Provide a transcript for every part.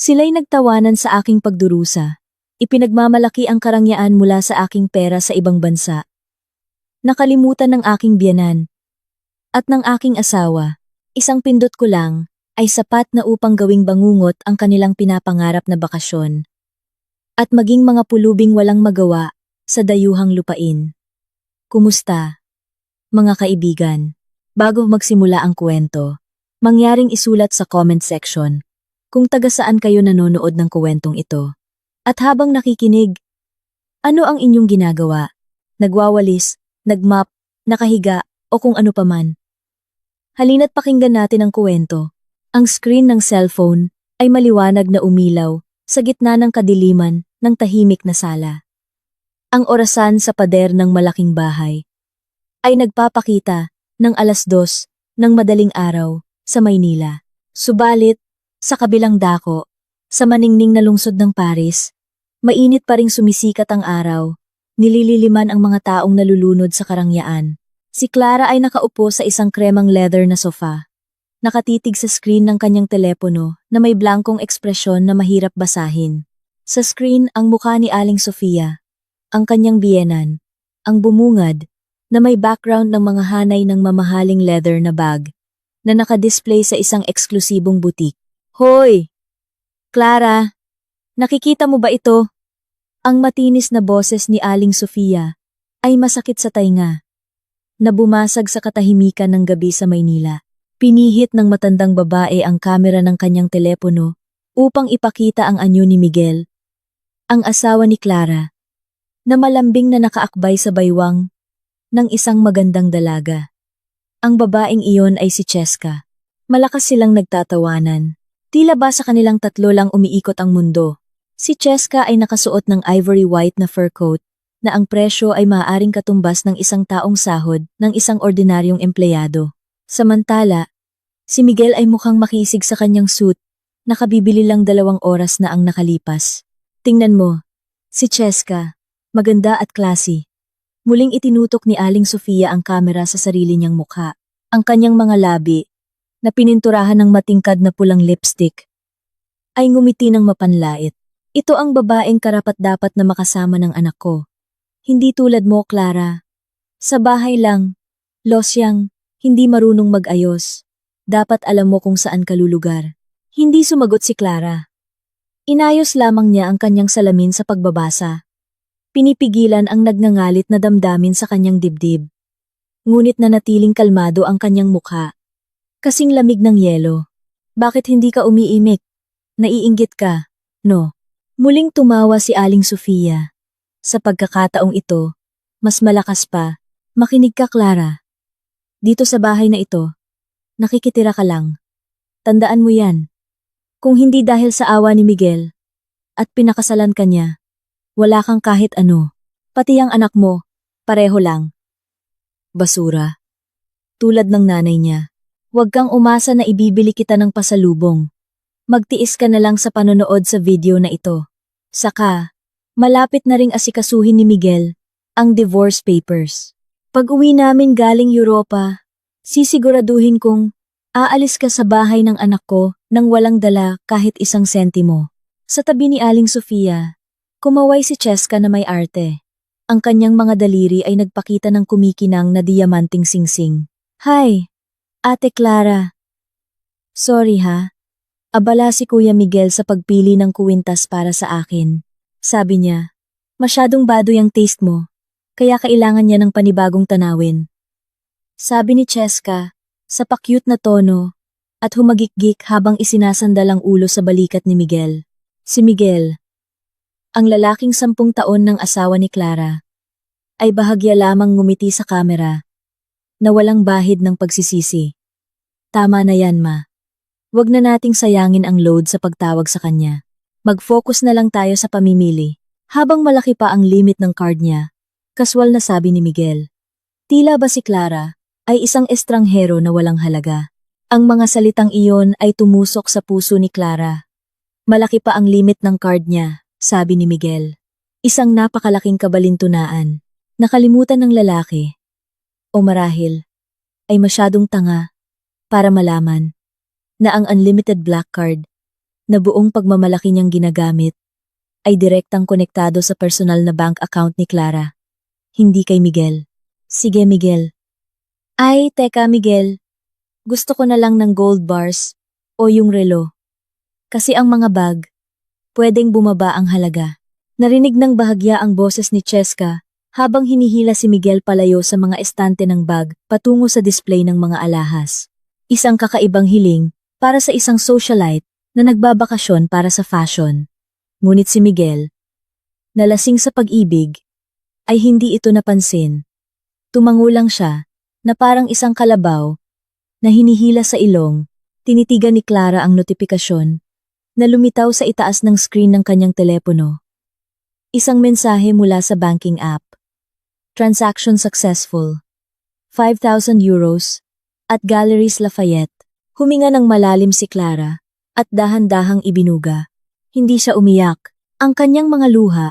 Sila'y nagtawanan sa aking pagdurusa. Ipinagmamalaki ang karangyaan mula sa aking pera sa ibang bansa. Nakalimutan ng aking biyanan at ng aking asawa. Isang pindot ko lang ay sapat na upang gawing bangungot ang kanilang pinapangarap na bakasyon. At maging mga pulubing walang magawa sa dayuhang lupain. Kumusta, mga kaibigan? Bago magsimula ang kwento, mangyaring isulat sa comment section kung taga saan kayo nanonood ng kwentong ito. At habang nakikinig, ano ang inyong ginagawa? Nagwawalis, nagmap, nakahiga, o kung ano paman. Halina't pakinggan natin ang kwento. Ang screen ng cellphone ay maliwanag na umilaw sa gitna ng kadiliman ng tahimik na sala. Ang orasan sa pader ng malaking bahay ay nagpapakita ng 2:00 ng madaling araw sa Maynila. Subalit, sa kabilang dako, sa maningning na lungsod ng Paris, mainit pa ring sumisikat ang araw, nilililiman ang mga taong nalulunod sa karangyaan. Si Clara ay nakaupo sa isang kremang leather na sofa. Nakatitig sa screen ng kanyang telepono na may blankong ekspresyon na mahirap basahin. Sa screen ang mukha ni Aling Sofia, ang kanyang biyenan, ang bumungad, na may background ng mga hanay ng mamahaling leather na bag, na nakadisplay sa isang eksklusibong butik. Hoy! Clara! Nakikita mo ba ito? Ang matinis na boses ni Aling Sofia ay masakit sa tainga, na bumasag sa katahimikan ng gabi sa Maynila. Pinihit ng matandang babae ang kamera ng kanyang telepono upang ipakita ang anyo ni Miguel, ang asawa ni Clara, na malambing na nakaakbay sa baywang ng isang magandang dalaga. Ang babaeng iyon ay si Cheska. Malakas silang nagtatawanan. Tila ba sa kanilang tatlo lang umiikot ang mundo. Si Cheska ay nakasuot ng ivory white na fur coat na ang presyo ay maaaring katumbas ng isang taong sahod ng isang ordinaryong empleyado. Samantala, si Miguel ay mukhang makisig sa kanyang suit, nakabibili lang 2 oras na ang nakalipas. Tingnan mo, si Cheska, maganda at classy. Muling itinutok ni Aling Sofia ang kamera sa sarili niyang mukha. Ang kanyang mga labi, na pininturahan ng matingkad na pulang lipstick, ay ngumiti ng mapanlait. Ito ang babaeng karapat-dapat na makasama ng anak ko. Hindi tulad mo, Clara. Sa bahay lang, losyang, hindi marunong mag-ayos. Dapat alam mo kung saan ka lulugar. Hindi sumagot si Clara. Inayos lamang niya ang kanyang salamin sa pagbabasa. Pinipigilan ang nagngangalit na damdamin sa kanyang dibdib. Ngunit nanatiling kalmado ang kanyang mukha. Kasing lamig ng yelo. Bakit hindi ka umiimik? Naiinggit ka, no? Muling tumawa si Aling Sofia. Sa pagkakataong ito, mas malakas pa, makinig ka, Clara. Dito sa bahay na ito, nakikitira ka lang. Tandaan mo yan. Kung hindi dahil sa awa ni Miguel, at pinakasalan ka niya, wala kang kahit ano. Pati ang anak mo, pareho lang. Basura. Tulad ng nanay niya. Huwag kang umasa na ibibili kita ng pasalubong. Magtiis ka na lang sa panonood sa video na ito. Saka, malapit na ring asikasuhin ni Miguel ang divorce papers. Pag uwi namin galing Europa, sisiguraduhin kong aalis ka sa bahay ng anak ko nang walang dala kahit 1 sentimo. Sa tabi ni Aling Sofia, kumaway si Cheska na may arte. Ang kanyang mga daliri ay nagpakita ng kumikinang na diamanting singsing. Hi, Ate Clara. Sorry ha. Abala si Kuya Miguel sa pagpili ng kuwintas para sa akin. Sabi niya, masyadong baduy ang taste mo, kaya kailangan niya ng panibagong tanawin. Sabi ni Cheska, sa pa-cute na tono, at humagikgik habang isinasandal ang ulo sa balikat ni Miguel. Si Miguel, ang lalaking 10 taon ng asawa ni Clara, ay bahagya lamang ngumiti sa kamera, na walang bahid ng pagsisisi. Tama na yan, ma. Huwag na nating sayangin ang load sa pagtawag sa kanya. Mag-focus na lang tayo sa pamimili. Habang malaki pa ang limit ng card niya, kaswal na sabi ni Miguel. Tila ba si Clara ay isang estranghero na walang halaga. Ang mga salitang iyon ay tumusok sa puso ni Clara. Malaki pa ang limit ng card niya, sabi ni Miguel. Isang napakalaking kabalintunaan. Nakalimutan ng lalaki. O marahil, ay masyadong tanga para malaman na ang unlimited black card na buong pagmamalaki niyang ginagamit ay direktang konektado sa personal na bank account ni Clara, hindi kay Miguel. Sige Miguel. Ay, teka Miguel. Gusto ko na lang ng gold bars o yung relo. Kasi ang mga bag, pwedeng bumaba ang halaga. Narinig ng bahagya ang boses ni Cheska habang hinihila si Miguel palayo sa mga estante ng bag patungo sa display ng mga alahas. Isang kakaibang hiling para sa isang socialite na nagbabakasyon para sa fashion. Ngunit si Miguel, nalasing sa pag-ibig, ay hindi ito napansin. Tumango lang siya na parang isang kalabaw na hinihila sa ilong. Tinitigan ni Clara ang notifikasyon na lumitaw sa itaas ng screen ng kanyang telepono. Isang mensahe mula sa banking app. Transaction successful. 5,000 euros at Galleries Lafayette. Huminga ng malalim si Clara at dahan-dahang ibinuga. Hindi siya umiyak. Ang kanyang mga luha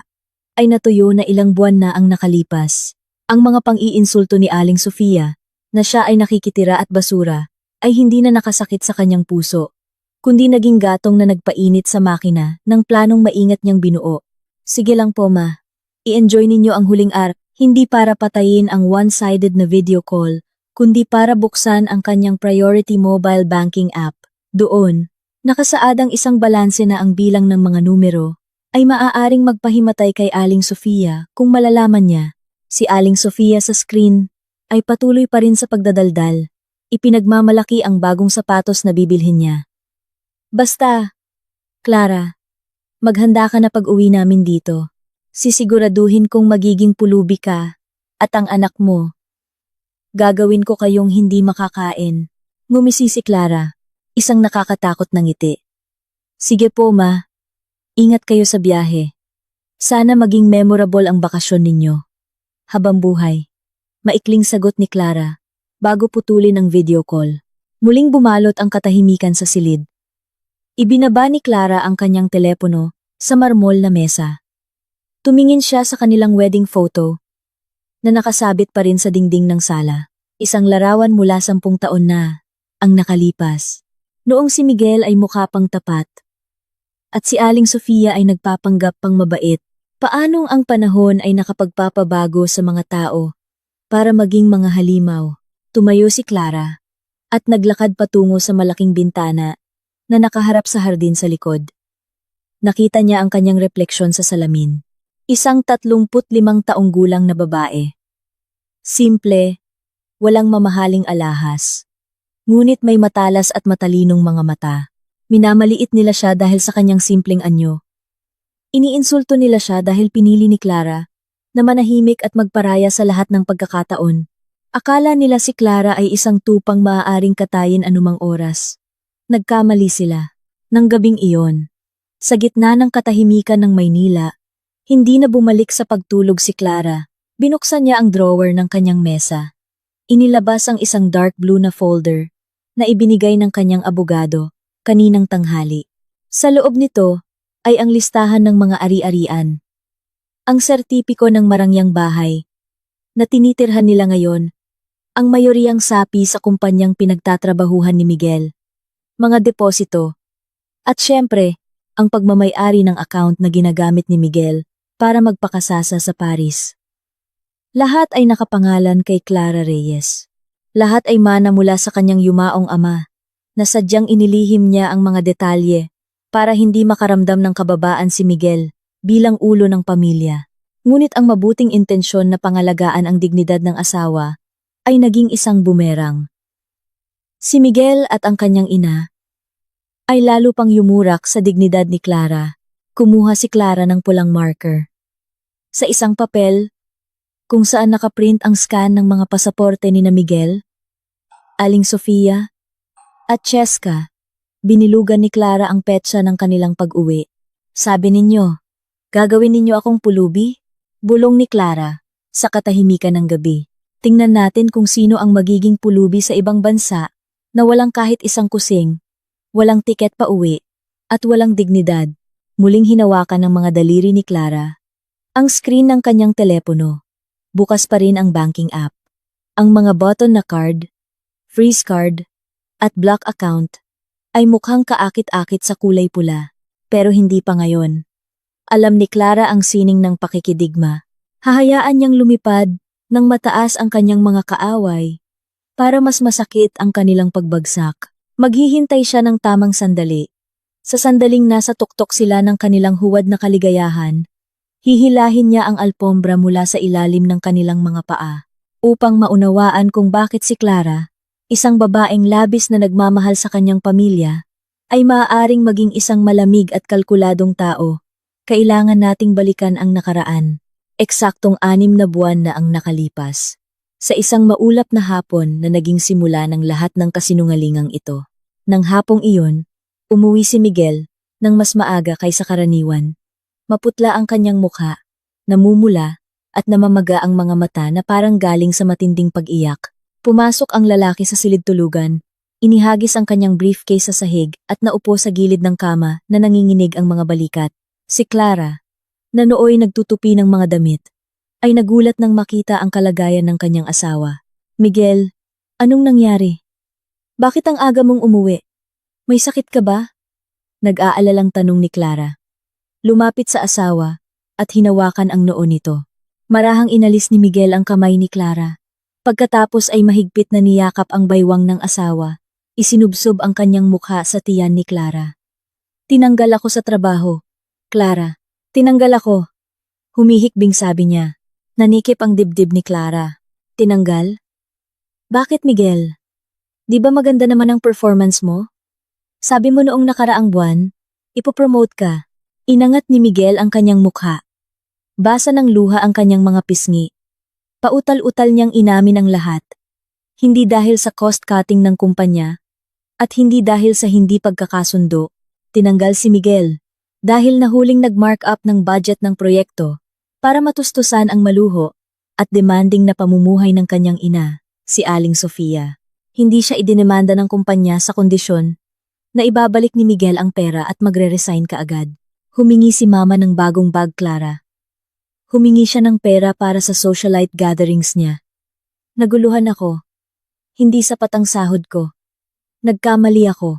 ay natuyo na ilang buwan na ang nakalipas. Ang mga pang-iinsulto ni Aling Sofia na siya ay nakikitira at basura ay hindi na nakasakit sa kanyang puso, kundi naging gatong na nagpainit sa makina ng planong maingat niyang binuo. Sige lang po ma, i-enjoy ninyo ang huling araw, hindi para patayin ang one-sided na video call, kundi para buksan ang kanyang priority mobile banking app. Doon, nakasaadang isang balanse na ang bilang ng mga numero ay maaaring magpahimatay kay Aling Sofia kung malalaman niya. Si Aling Sofia sa screen ay patuloy pa rin sa pagdadaldal. Ipinagmamalaki ang bagong sapatos na bibilhin niya. Basta, Clara, maghanda ka na pag-uwi namin dito. Sisiguraduhin kong magiging pulubi ka at ang anak mo. Gagawin ko kayong hindi makakain. Ngumisi si Clara, isang nakakatakot na ngiti. Sige po ma, ingat kayo sa biyahe. Sana maging memorable ang bakasyon ninyo. Habang buhay. Maikling sagot ni Clara, bago putulin ang video call. Muling bumalot ang katahimikan sa silid. Ibinaba ni Clara ang kanyang telepono sa marmol na mesa. Tumingin siya sa kanilang wedding photo na nakasabit pa rin sa dingding ng sala. Isang larawan mula 10 taon na ang nakalipas. Noong si Miguel ay mukha pang tapat at si Aling Sofia ay nagpapanggap pang mabait. Paanong ang panahon ay nakapagpapabago sa mga tao para maging mga halimaw? Tumayo si Clara at naglakad patungo sa malaking bintana na nakaharap sa hardin sa likod. Nakita niya ang kanyang refleksyon sa salamin. Isang 35 taong gulang na babae. Simple, walang mamahaling alahas. Ngunit may matalas at matalinong mga mata. Minamaliit nila siya dahil sa kanyang simpleng anyo. Iniinsulto nila siya dahil pinili ni Clara na manahimik at magparaya sa lahat ng pagkakataon. Akala nila si Clara ay isang tupang maaaring katayin anumang oras. Nagkamali sila. Nang gabing iyon, sa gitna ng katahimikan ng Maynila, hindi na bumalik sa pagtulog si Clara. Binuksan niya ang drawer ng kanyang mesa. Inilabas ang isang dark blue na folder na ibinigay ng kanyang abogado kaninang tanghali. Sa loob nito ay ang listahan ng mga ari-arian. Ang sertipiko ng marangyang bahay na tinitirhan nila ngayon, ang mayoriyang sapi sa kumpanyang pinagtatrabahuhan ni Miguel, mga deposito, at syempre, ang pagmamay-ari ng account na ginagamit ni Miguel para magpakasasa sa Paris. Lahat ay nakapangalan kay Clara Reyes. Lahat ay mana mula sa kanyang yumaong ama, na sadyang inilihim niya ang mga detalye para hindi makaramdam ng kababaan si Miguel bilang ulo ng pamilya. Ngunit ang mabuting intensyon na pangalagaan ang dignidad ng asawa ay naging isang bumerang. Si Miguel at ang kanyang ina ay lalo pang yumurak sa dignidad ni Clara. Kumuha si Clara ng pulang marker. Sa isang papel, kung saan nakaprint ang scan ng mga pasaporte ni na Miguel, Aling Sofia, at Cheska, binilugan ni Clara ang petsa ng kanilang pag-uwi. Sabi ninyo, gagawin ninyo akong pulubi? Bulong ni Clara, sa katahimikan ng gabi. Tingnan natin kung sino ang magiging pulubi sa ibang bansa na walang kahit isang kusing, walang tiket pa uwi, at walang dignidad. Muling hinawakan ng mga daliri ni Clara ang screen ng kanyang telepono. Bukas pa rin ang banking app. Ang mga button na card, freeze card, at block account ay mukhang kaakit-akit sa kulay pula. Pero hindi pa ngayon. Alam ni Clara ang sining ng pakikidigma. Hahayaan niyang lumipad nang mataas ang kanyang mga kaaway para mas masakit ang kanilang pagbagsak. Maghihintay siya ng tamang sandali. Sa sandaling nasa tuktok sila ng kanilang huwad na kaligayahan, hihilahin niya ang alpombra mula sa ilalim ng kanilang mga paa upang maunawaan kung bakit si Clara, isang babaeng labis na nagmamahal sa kanyang pamilya, ay maaaring maging isang malamig at kalkuladong tao. Kailangan nating balikan ang nakaraan. Eksaktong 6 na buwan na ang nakalipas. Sa isang maulap na hapon na naging simula ng lahat ng kasinungalingang ito. Nang hapong iyon, umuwi si Miguel nang mas maaga kaysa karaniwan. Maputla ang kanyang mukha, namumula, at namamaga ang mga mata na parang galing sa matinding pag-iyak. Pumasok ang lalaki sa silid-tulugan, inihagis ang kanyang briefcase sa sahig at naupo sa gilid ng kama na nanginginig ang mga balikat. Si Clara, na nooy nagtutupi ng mga damit, ay nagulat nang makita ang kalagayan ng kanyang asawa. Miguel, anong nangyari? Bakit ang aga mong umuwi? May sakit ka ba? Nag-aalalang tanong ni Clara. Lumapit sa asawa at hinawakan ang noo nito. Marahang inalis ni Miguel ang kamay ni Clara. Pagkatapos ay mahigpit na niyakap ang baywang ng asawa. Isinubsob ang kanyang mukha sa tiyan ni Clara. Tinanggal ako sa trabaho. Clara, tinanggal ako. Humihikbing sabi niya. Nanikip ang dibdib ni Clara. Tinanggal? Bakit Miguel? Di ba maganda naman ang performance mo? Sabi mo noong nakaraang buwan, ipopromote ka. Inangat ni Miguel ang kanyang mukha. Basa ng luha ang kanyang mga pisngi. Pautal-utal niyang inamin ang lahat. Hindi dahil sa cost-cutting ng kumpanya, at hindi dahil sa hindi pagkakasundo, tinanggal si Miguel. Dahil nahuling nag-mark up ng budget ng proyekto para matustusan ang maluho at demanding na pamumuhay ng kanyang ina, si Aling Sofia. Hindi siya idinemanda ng kumpanya sa kondisyon na ibabalik ni Miguel ang pera at magre-resign kaagad. Humingi si Mama ng bagong bag, Clara. Humingi siya ng pera para sa socialite gatherings niya. Naguluhan ako. Hindi sapat ang sahod ko. Nagkamali ako.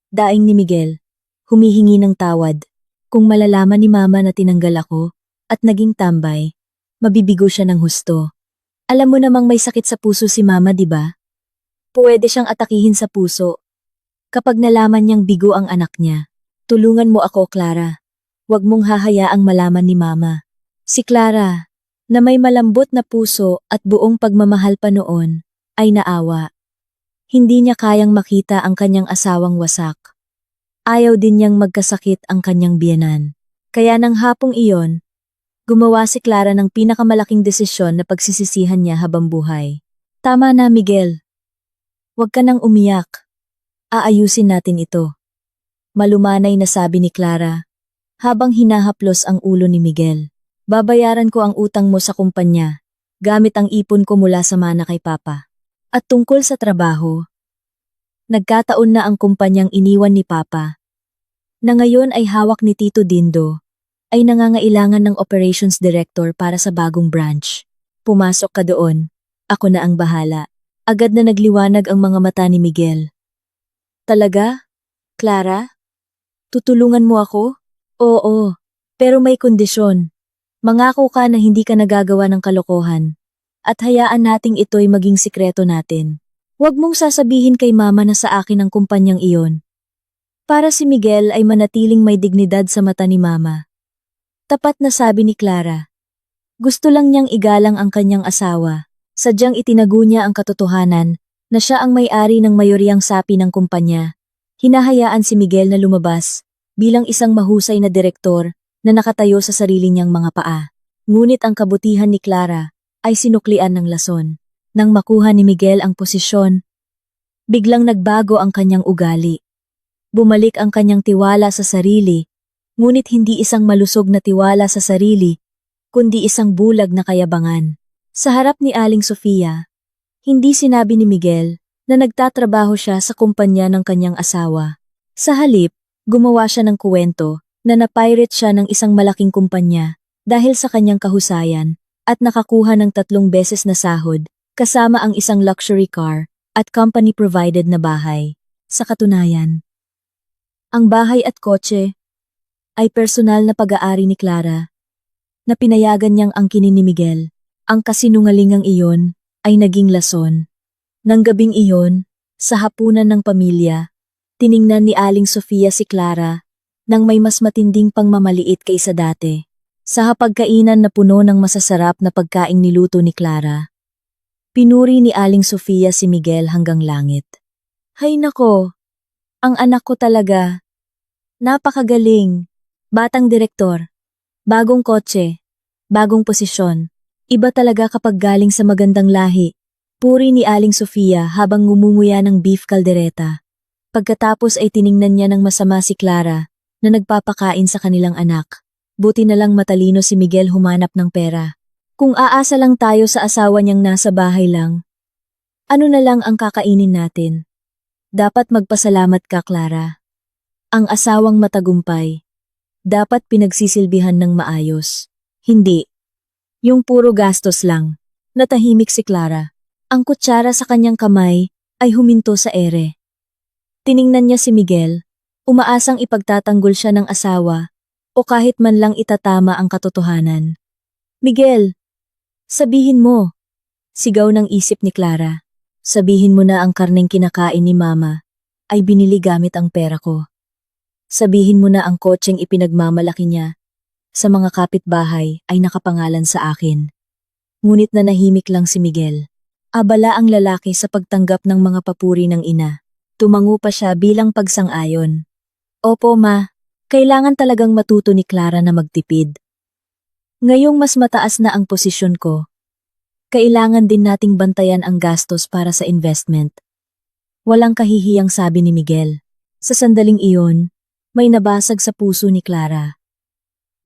Daing ni Miguel, humihingi ng tawad. Kung malalaman ni Mama na tinanggal ako at naging tambay, mabibigo siya ng husto. Alam mo namang may sakit sa puso si Mama, di ba? Pwede siyang atakihin sa puso. Kapag nalaman niyang bigo ang anak niya, tulungan mo ako, Clara. Huwag mong hahayaang malaman ni Mama. Si Clara, na may malambot na puso at buong pagmamahal pa noon, ay naawa. Hindi niya kayang makita ang kanyang asawang wasak. Ayaw din niyang magkasakit ang kanyang biyenan. Kaya nang hapong iyon, gumawa si Clara ng pinakamalaking desisyon na pagsisisihan niya habang buhay. Tama na, Miguel. Huwag ka nang umiyak. Aayusin natin ito. Malumanay na sabi ni Clara, habang hinahaplos ang ulo ni Miguel. Babayaran ko ang utang mo sa kumpanya, gamit ang ipon ko mula sa mana kay Papa. At tungkol sa trabaho, nagkataon na ang kumpanyang iniwan ni Papa, na ngayon ay hawak ni Tito Dindo, ay nangangailangan ng operations director para sa bagong branch. Pumasok ka doon, ako na ang bahala. Agad na nagliwanag ang mga mata ni Miguel. Talaga? Clara? Tutulungan mo ako? Oo, pero may kondisyon. Mangako ka na hindi ka nagagawa ng kalokohan, at hayaan nating ito'y maging sikreto natin. Huwag mong sasabihin kay Mama na sa akin ang kumpanyang iyon. Para si Miguel ay manatiling may dignidad sa mata ni Mama. Tapat na sabi ni Clara. Gusto lang niyang igalang ang kanyang asawa, sadyang itinago niya ang katotohanan na siya ang may-ari ng mayoryang sapi ng kumpanya. Hinahayaan si Miguel na lumabas bilang isang mahusay na direktor na nakatayo sa sarili niyang mga paa. Ngunit ang kabutihan ni Clara ay sinuklian ng lason. Nang makuha ni Miguel ang posisyon, biglang nagbago ang kanyang ugali. Bumalik ang kanyang tiwala sa sarili, ngunit hindi isang malusog na tiwala sa sarili, kundi isang bulag na kayabangan. Sa harap ni Aling Sofia, hindi sinabi ni Miguel na nagtatrabaho siya sa kumpanya ng kanyang asawa. Sa halip, gumawa siya ng kuwento na napirate siya ng isang malaking kumpanya dahil sa kanyang kahusayan at nakakuha ng 3 beses na sahod kasama ang isang luxury car at company-provided na bahay. Sa katunayan, Ang bahay at kotse ay personal na pag-aari ni Clara na pinayagan niyang angkinin ni Miguel. Ang kasinungalingang iyon ay naging lason. Nang gabing iyon, sa hapunan ng pamilya, tiningnan ni Aling Sofia si Clara nang may mas matinding pangmamaliit kaysa dati. Sa hapagkainan na puno ng masasarap na pagkaing niluto ni Clara, pinuri ni Aling Sofia si Miguel hanggang langit. Hay nako, ang anak ko talaga. Napakagaling. Batang direktor, bagong kotse, bagong posisyon. Iba talaga kapag galing sa magandang lahi. Puri ni Aling Sofia habang ngumunguya ng beef caldereta. Pagkatapos ay tiningnan niya ng masama si Clara na nagpapakain sa kanilang anak. Buti na lang matalino si Miguel humanap ng pera. Kung aasa lang tayo sa asawa niyang nasa bahay lang, ano na lang ang kakainin natin? Dapat magpasalamat ka, Clara. Ang asawang matagumpay, dapat pinagsisilbihan ng maayos. Hindi. Yung puro gastos lang. Natahimik si Clara. Ang kutsara sa kanyang kamay ay huminto sa ere. Tiningnan niya si Miguel, umaasang ipagtatanggol siya ng asawa o kahit man lang itatama ang katotohanan. Miguel, sabihin mo. Sigaw ng isip ni Clara. Sabihin mo na ang karneng kinakain ni Mama ay binili gamit ang pera ko. Sabihin mo na ang kotseng ipinagmamalaki niya sa mga kapitbahay ay nakapangalan sa akin. Ngunit nanahimik lang si Miguel. Abala ang lalaki sa pagtanggap ng mga papuri ng ina. Tumango pa siya bilang pagsang-ayon. Opo ma, kailangan talagang matuto ni Clara na magtipid. Ngayong mas mataas na ang posisyon ko, kailangan din nating bantayan ang gastos para sa investment. Walang kahihiyang sabi ni Miguel. Sa sandaling iyon, may nabasag sa puso ni Clara.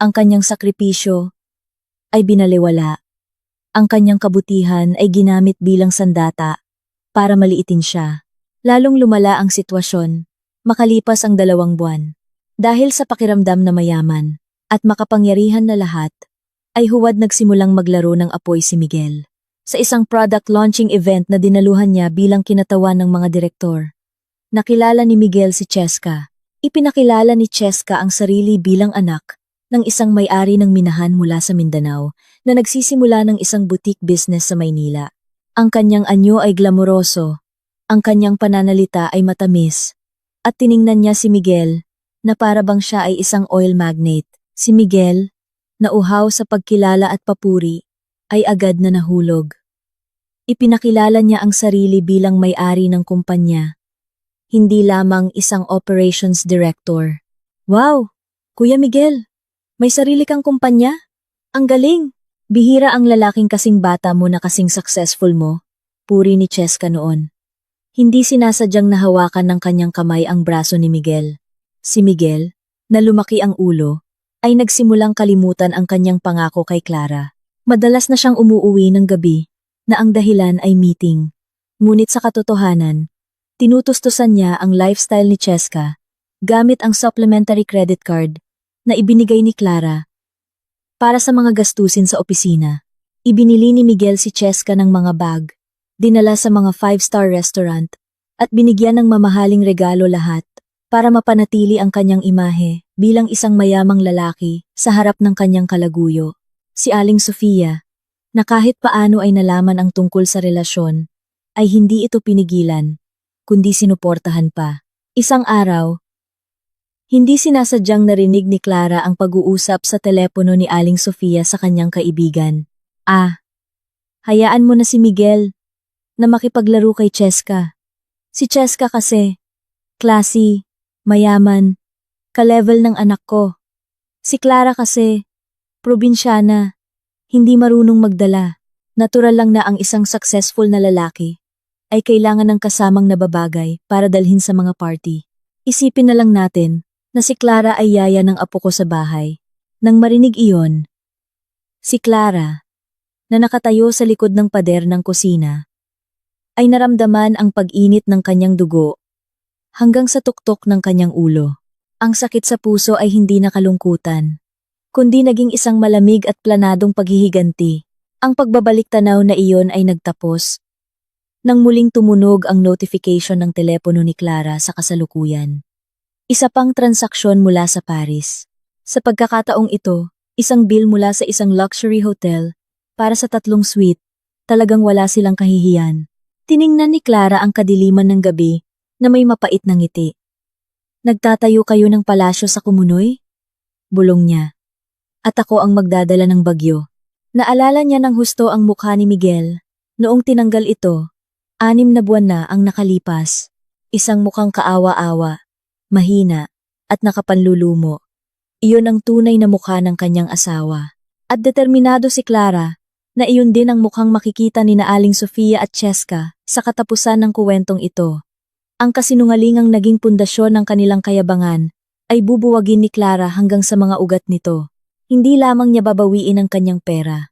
Ang kanyang sakripisyo ay binaliwala. Ang kanyang kabutihan ay ginamit bilang sandata para maliitin siya. Lalong lumala ang sitwasyon, makalipas ang 2 buwan. Dahil sa pakiramdam na mayaman at makapangyarihan na lahat, ay huwad nagsimulang maglaro ng apoy si Miguel. Sa isang product launching event na dinaluhan niya bilang kinatawan ng mga direktor, nakilala ni Miguel si Cheska. Ipinakilala ni Cheska ang sarili bilang anak ng isang may-ari ng minahan mula sa Mindanao na nagsisimula ng isang boutique business sa Maynila. Ang kanyang anyo ay glamoroso, ang kanyang pananalita ay matamis, at tiningnan niya si Miguel na para bang siya ay isang oil magnate. Si Miguel, na uhaw sa pagkilala at papuri, ay agad na nahulog. Ipinakilala niya ang sarili bilang may-ari ng kumpanya, hindi lamang isang operations director. Wow! Kuya Miguel! May sarili kang kumpanya? Ang galing! Bihira ang lalaking kasing bata mo na kasing successful mo, puri ni Cheska noon. Hindi sinasadyang nahawakan ng kanyang kamay ang braso ni Miguel. Si Miguel, na lumaki ang ulo, ay nagsimulang kalimutan ang kanyang pangako kay Clara. Madalas na siyang umuuwi ng gabi, na ang dahilan ay meeting. Ngunit sa katotohanan, tinutustusan niya ang lifestyle ni Cheska gamit ang supplementary credit card na ibinigay ni Clara para sa mga gastusin sa opisina. Ibinili ni Miguel si Cheska ng mga bag, dinala sa mga 5-star restaurant, at binigyan ng mamahaling regalo lahat para mapanatili ang kanyang imahe bilang isang mayamang lalaki sa harap ng kanyang kalaguyo. Si Aling Sofia, na kahit paano ay nalaman ang tungkol sa relasyon, ay hindi ito pinigilan, kundi sinuportahan pa. Isang araw, hindi sinasadyang narinig ni Clara ang pag-uusap sa telepono ni Aling Sofia sa kanyang kaibigan. Hayaan mo na si Miguel na makipaglaro kay Cheska. Si Cheska kasi, classy, mayaman, ka-level ng anak ko. Si Clara kasi, probinsyana, hindi marunong magdala. Natural lang na ang isang successful na lalaki ay kailangan ng kasamang nababagay para dalhin sa mga party. Isipin na lang natin na si Clara ay yaya ng apo ko sa bahay. Nang marinig iyon, si Clara, na nakatayo sa likod ng pader ng kusina, ay naramdaman ang pag-init ng kanyang dugo hanggang sa tuktok ng kanyang ulo. Ang sakit sa puso ay hindi nakalungkutan, kundi naging isang malamig at planadong paghihiganti. Ang pagbabalik tanaw na iyon ay nagtapos nang muling tumunog ang notification ng telepono ni Clara sa kasalukuyan. Isa pang transaksyon mula sa Paris. Sa pagkakataong ito, isang bill mula sa isang luxury hotel para sa 3 suite. Talagang wala silang kahihiyan. Tiningnan ni Clara ang kadiliman ng gabi na may mapait na ngiti. Nagtatayo kayo ng palasyo sa Kumunoy? Bulong niya. At ako ang magdadala ng bagyo. Naalala niya ng husto ang mukha ni Miguel. Noong tinanggal ito, 6 na buwan na ang nakalipas. Isang mukhang kaawa-awa, mahina, at nakapanlulumo. Iyon ang tunay na mukha ng kanyang asawa. At determinado si Clara na iyon din ang mukhang makikita ni na Aling Sofia at Cheska sa katapusan ng kuwentong ito. Ang kasinungalingang naging pundasyon ng kanilang kayabangan ay bubuwagin ni Clara hanggang sa mga ugat nito. Hindi lamang niya babawiin ang kanyang pera.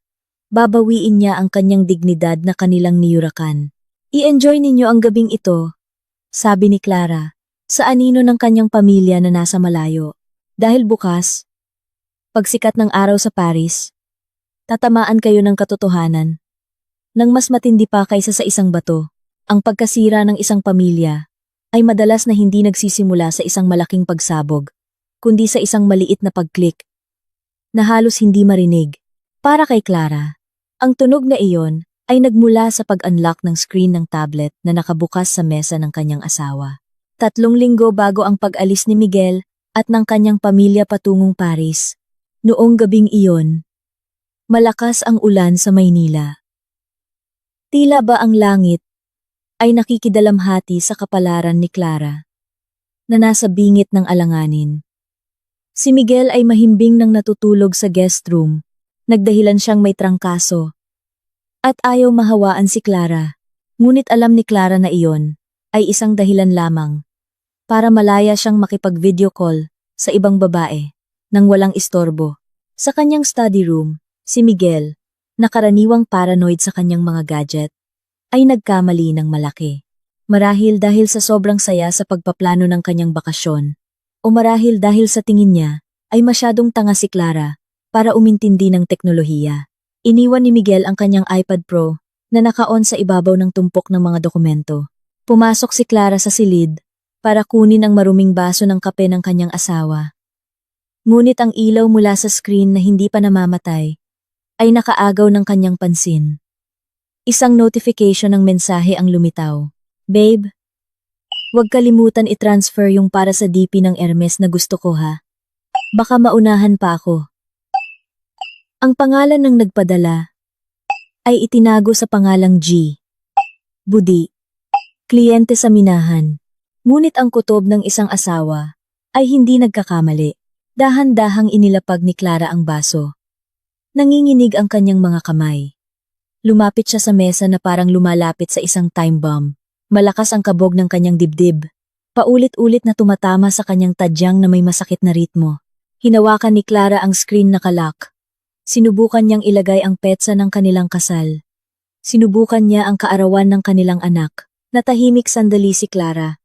Babawiin niya ang kanyang dignidad na kanilang niyurakan. I-enjoy ninyo ang gabing ito, sabi ni Clara, sa anino ng kanyang pamilya na nasa malayo. Dahil bukas, pagsikat ng araw sa Paris, tatamaan kayo ng katotohanan. Nang mas matindi pa kaysa sa isang bato, ang pagkasira ng isang pamilya ay madalas na hindi nagsisimula sa isang malaking pagsabog, kundi sa isang maliit na pag-click na halos hindi marinig. Para kay Clara, ang tunog na iyon ay nagmula sa pag-unlock ng screen ng tablet na nakabukas sa mesa ng kanyang asawa. 3 linggo bago ang pag-alis ni Miguel at ng kanyang pamilya patungong Paris. Noong gabing iyon, malakas ang ulan sa Maynila. Tila ba ang langit ay nakikidalamhati sa kapalaran ni Clara na nasa bingit ng alanganin. Si Miguel ay mahimbing nang natutulog sa guest room, nagdahilan siyang may trangkaso. At ayaw mahawaan si Clara, ngunit alam ni Clara na iyon ay isang dahilan lamang para malaya siyang makipag-video call sa ibang babae nang walang istorbo. Sa kanyang study room, si Miguel, na karaniwang paranoid sa kanyang mga gadget, ay nagkamali ng malaki. Marahil dahil sa sobrang saya sa pagpaplano ng kanyang bakasyon, o marahil dahil sa tingin niya ay masyadong tanga si Clara para umintindi ng teknolohiya. Iniwan ni Miguel ang kanyang iPad Pro na naka-on sa ibabaw ng tumpok ng mga dokumento. Pumasok si Clara sa silid para kunin ang maruming baso ng kape ng kanyang asawa. Ngunit ang ilaw mula sa screen na hindi pa namamatay ay nakaagaw ng kanyang pansin. Isang notification ng mensahe ang lumitaw. Babe, huwag kalimutan i-transfer yung para sa DP ng Hermes na gusto ko ha. Baka maunahan pa ako. Ang pangalan ng nagpadala ay itinago sa pangalang G. Budi. Kliyente sa minahan. Ngunit ang kutob ng isang asawa ay hindi nagkakamali. Dahan-dahang inilapag ni Clara ang baso. Nanginginig ang kanyang mga kamay. Lumapit siya sa mesa na parang lumalapit sa isang time bomb. Malakas ang kabog ng kanyang dibdib. Paulit-ulit na tumatama sa kanyang tadyang na may masakit na ritmo. Hinawakan ni Clara ang screen na kalak. Sinubukan niyang ilagay ang petsa ng kanilang kasal. Sinubukan niya ang kaarawan ng kanilang anak. Natahimik sandali si Clara.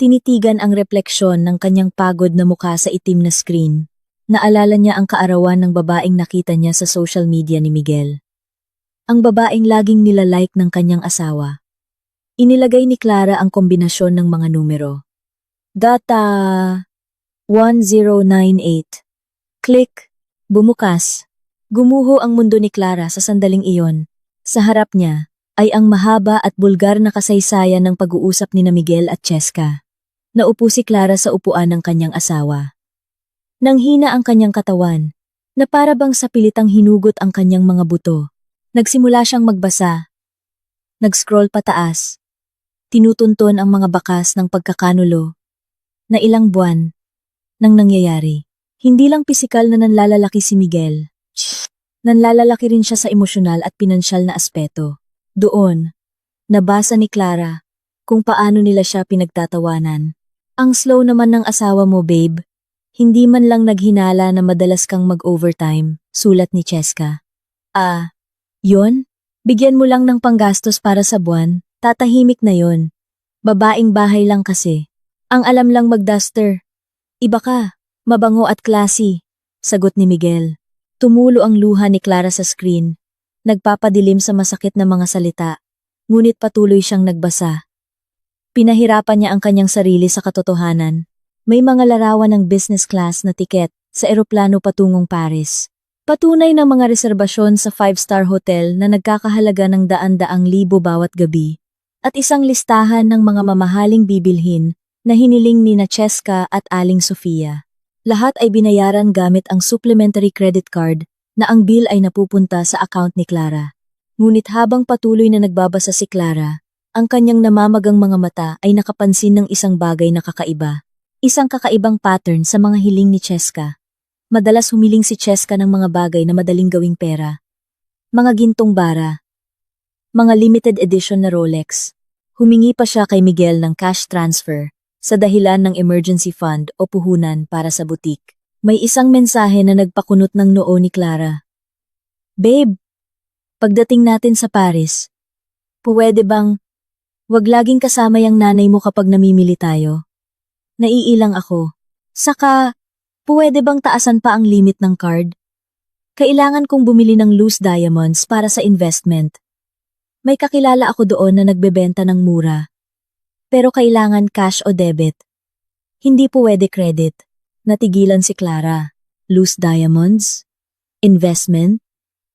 Tinitigan ang refleksyon ng kanyang pagod na mukha sa itim na screen. Naalala niya ang kaarawan ng babaeng nakita niya sa social media ni Miguel. Ang babaeng laging nilalike ng kanyang asawa. Inilagay ni Clara ang kombinasyon ng mga numero. Data 1098. Click. Bumukas. Gumuho ang mundo ni Clara sa sandaling iyon. Sa harap niya ay ang mahaba at bulgar na kasaysayan ng pag-uusap ni na Miguel at Cheska. Naupo si Clara sa upuan ng kanyang asawa. Nanghina ang kanyang katawan, na para bang sa pilitang hinugot ang kanyang mga buto. Nagsimula siyang magbasa. Nag-scroll pataas. Tinutunton ang mga bakas ng pagkakanulo na ilang buwan nang nangyayari. Hindi lang pisikal na nanlalalaki si Miguel. Nanlalalaki rin siya sa emosyonal at pinansyal na aspeto. Doon, nabasa ni Clara kung paano nila siya pinagtatawanan. Ang slow naman ng asawa mo, babe. Hindi man lang naghinala na madalas kang mag-overtime, sulat ni Cheska. Yon? Bigyan mo lang ng panggastos para sa buwan, tatahimik na yon. Babaeng bahay lang kasi. Ang alam lang mag-duster. Iba ka, mabango at classy, sagot ni Miguel. Tumulo ang luha ni Clara sa screen. Nagpapadilim sa masakit na mga salita, ngunit patuloy siyang nagbasa. Pinahirapan niya ang kanyang sarili sa katotohanan May mga larawan ng business class na tiket sa eroplano patungong Paris. Patunay ng mga reserbasyon sa 5-star hotel na nagkakahalaga ng daan-daang libo bawat gabi. At isang listahan ng mga mamahaling bibilhin na hiniling ni Cheska at Aling Sofia. Lahat ay binayaran gamit ang supplementary credit card na ang bill ay napupunta sa account ni Clara. Ngunit habang patuloy na nagbabasa si Clara, ang kanyang namamagang mga mata ay nakapansin ng isang bagay na kakaiba. Isang kakaibang pattern sa mga hiling ni Cheska. Madalas humiling si Cheska ng mga bagay na madaling gawing pera. Mga gintong bara. Mga limited edition na Rolex. Humingi pa siya kay Miguel ng cash transfer sa dahilan ng emergency fund o puhunan para sa butik. May isang mensahe na nagpakunot ng noo ni Clara. Babe, pagdating natin sa Paris, pwede bang wag laging kasama yung nanay mo kapag namimili tayo? Naiilang ako. Saka, pwede bang taasan pa ang limit ng card? Kailangan kong bumili ng loose diamonds para sa investment. May kakilala ako doon na nagbebenta ng mura. Pero kailangan cash o debit. Hindi pwede credit. Natigilan si Clara. Loose diamonds? Investment?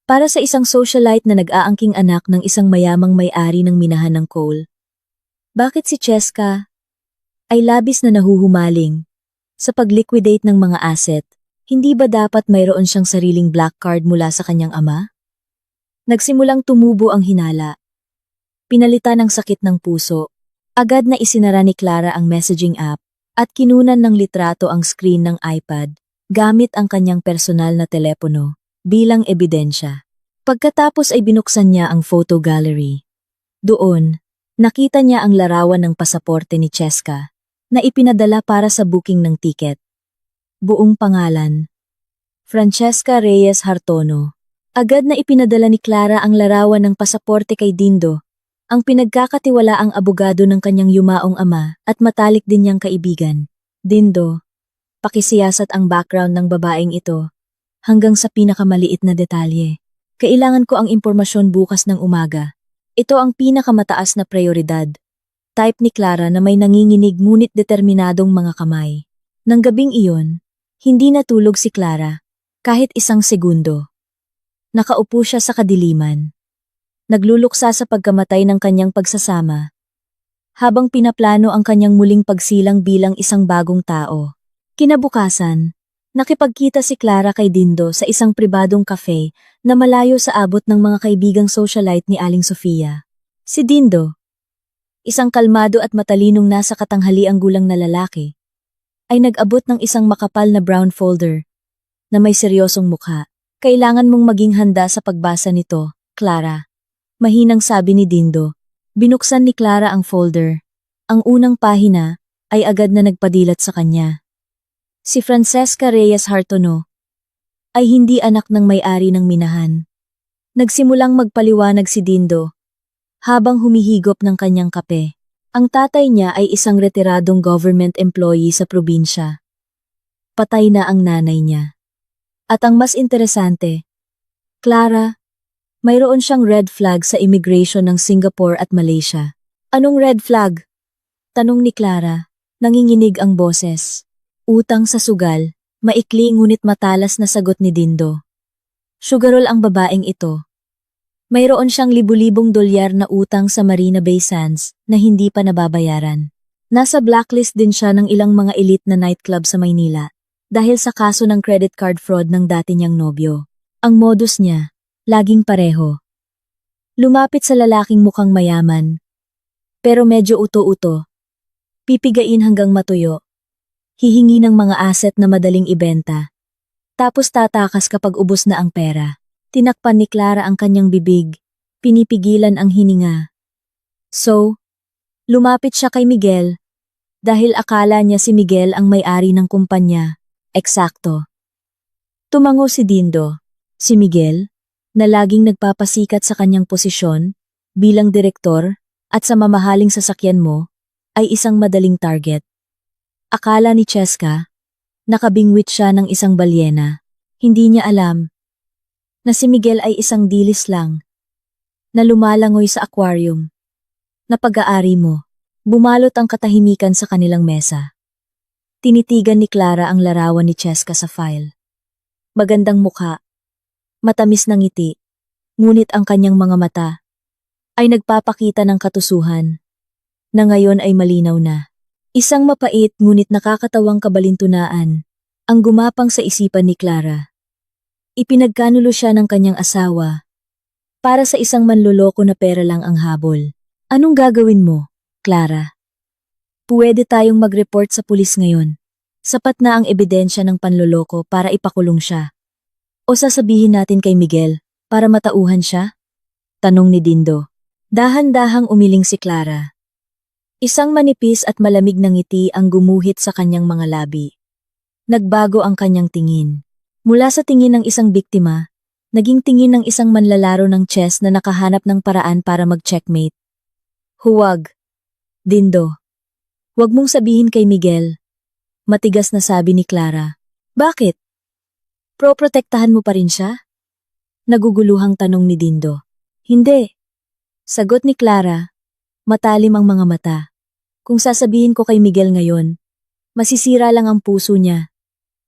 Para sa isang socialite na nag-aangking anak ng isang mayamang may-ari ng minahan ng coal. Bakit si Cheska ay labis na nahuhumaling sa pag-liquidate ng mga asset? Hindi ba dapat mayroon siyang sariling black card mula sa kanyang ama? Nagsimulang tumubo ang hinala. Pinalitan ng sakit ng puso. Agad na isinara ni Clara ang messaging app at kinunan ng litrato ang screen ng iPad gamit ang kanyang personal na telepono bilang ebidensya. Pagkatapos ay binuksan niya ang photo gallery. Doon, nakita niya ang larawan ng pasaporte ni Cheska na ipinadala para sa booking ng tiket. Buong pangalan, Francesca Reyes Hartono. Agad na ipinadala ni Clara ang larawan ng pasaporte kay Dindo, ang pinagkakatiwalaang abogado ng kanyang yumaong ama at matalik din niyang kaibigan. Dindo, pakisiyasat ang background ng babaeng ito hanggang sa pinakamaliit na detalye. Kailangan ko ang impormasyon bukas ng umaga. Ito ang pinakamataas na prioridad. Type ni Clara na may nanginginig ngunit determinadong mga kamay. Nang gabing iyon, hindi natulog si Clara, kahit isang segundo. Nakaupo siya sa kadiliman. Nagluluksa sa pagkamatay ng kanyang pagsasama. Habang pinaplano ang kanyang muling pagsilang bilang isang bagong tao. Kinabukasan, nakipagkita si Clara kay Dindo sa isang pribadong cafe na malayo sa abot ng mga kaibigang socialite ni Aling Sofia. Si Dindo, isang kalmado at matalinong nasa katanghaliang gulang na lalaki, ay nag-abot ng isang makapal na brown folder na may seryosong mukha. Kailangan mong maging handa sa pagbasa nito, Clara. Mahinang sabi ni Dindo. Binuksan ni Clara ang folder. Ang unang pahina ay agad na nagpadilat sa kanya. Si Francesca Reyes Hartono ay hindi anak ng may-ari ng minahan. Nagsimulang magpaliwanag si Dindo habang humihigop ng kanyang kape. Ang tatay niya ay isang retiradong government employee sa probinsya. Patay na ang nanay niya. At ang mas interesante, Clara, mayroon siyang red flag sa immigration ng Singapore at Malaysia. Anong red flag? Tanong ni Clara. Nanginginig ang boses. Utang sa sugal, maikli ngunit matalas na sagot ni Dindo. Sugarol ang babaeng ito. Mayroon siyang libu-libong dolyar na utang sa Marina Bay Sands na hindi pa nababayaran. Nasa blacklist din siya ng ilang mga elite na nightclub sa Maynila dahil sa kaso ng credit card fraud ng dati niyang nobyo. Ang modus niya, laging pareho. Lumapit sa lalaking mukhang mayaman, pero medyo uto-uto. Pipigain hanggang matuyo. Hihingi ng mga asset na madaling ibenta. Tapos tatakas kapag ubos na ang pera. Tinakpan ni Clara ang kanyang bibig, pinipigilan ang hininga. So, lumapit siya kay Miguel, dahil akala niya si Miguel ang may-ari ng kumpanya. Eksakto. Tumango si Dindo. Si Miguel, na laging nagpapasikat sa kanyang posisyon, bilang direktor, at sa mamahaling sasakyan mo, ay isang madaling target. Akala ni Cheska, nakabingwit siya ng isang balyena. Hindi niya alam na si Miguel ay isang dilis lang, na lumalangoy sa aquarium. Na pag-aari mo, bumalot ang katahimikan sa kanilang mesa. Tinitigan ni Clara ang larawan ni Cheska sa file. Magandang mukha, matamis na ngiti, ngunit ang kanyang mga mata ay nagpapakita ng katusuhan na ngayon ay malinaw na. Isang mapait ngunit nakakatawang kabalintunaan ang gumapang sa isipan ni Clara. Ipinagkanulo siya ng kanyang asawa para sa isang manloloko na pera lang ang habol. Anong gagawin mo, Clara? Puwede tayong mag-report sa pulis ngayon. Sapat na ang ebidensya ng panloloko para ipakulong siya. O sasabihin natin kay Miguel para matauhan siya? Tanong ni Dindo. Dahan-dahang umiling si Clara. Isang manipis at malamig na ngiti ang gumuhit sa kanyang mga labi. Nagbago ang kanyang tingin. Mula sa tingin ng isang biktima, naging tingin ng isang manlalaro ng chess na nakahanap ng paraan para mag-checkmate. Huwag, Dindo. Huwag mong sabihin kay Miguel. Matigas na sabi ni Clara. Bakit? Proprotektahan mo pa rin siya? Naguguluhang tanong ni Dindo. Hindi. Sagot ni Clara. Matalim ang mga mata. Kung sasabihin ko kay Miguel ngayon, masisira lang ang puso niya.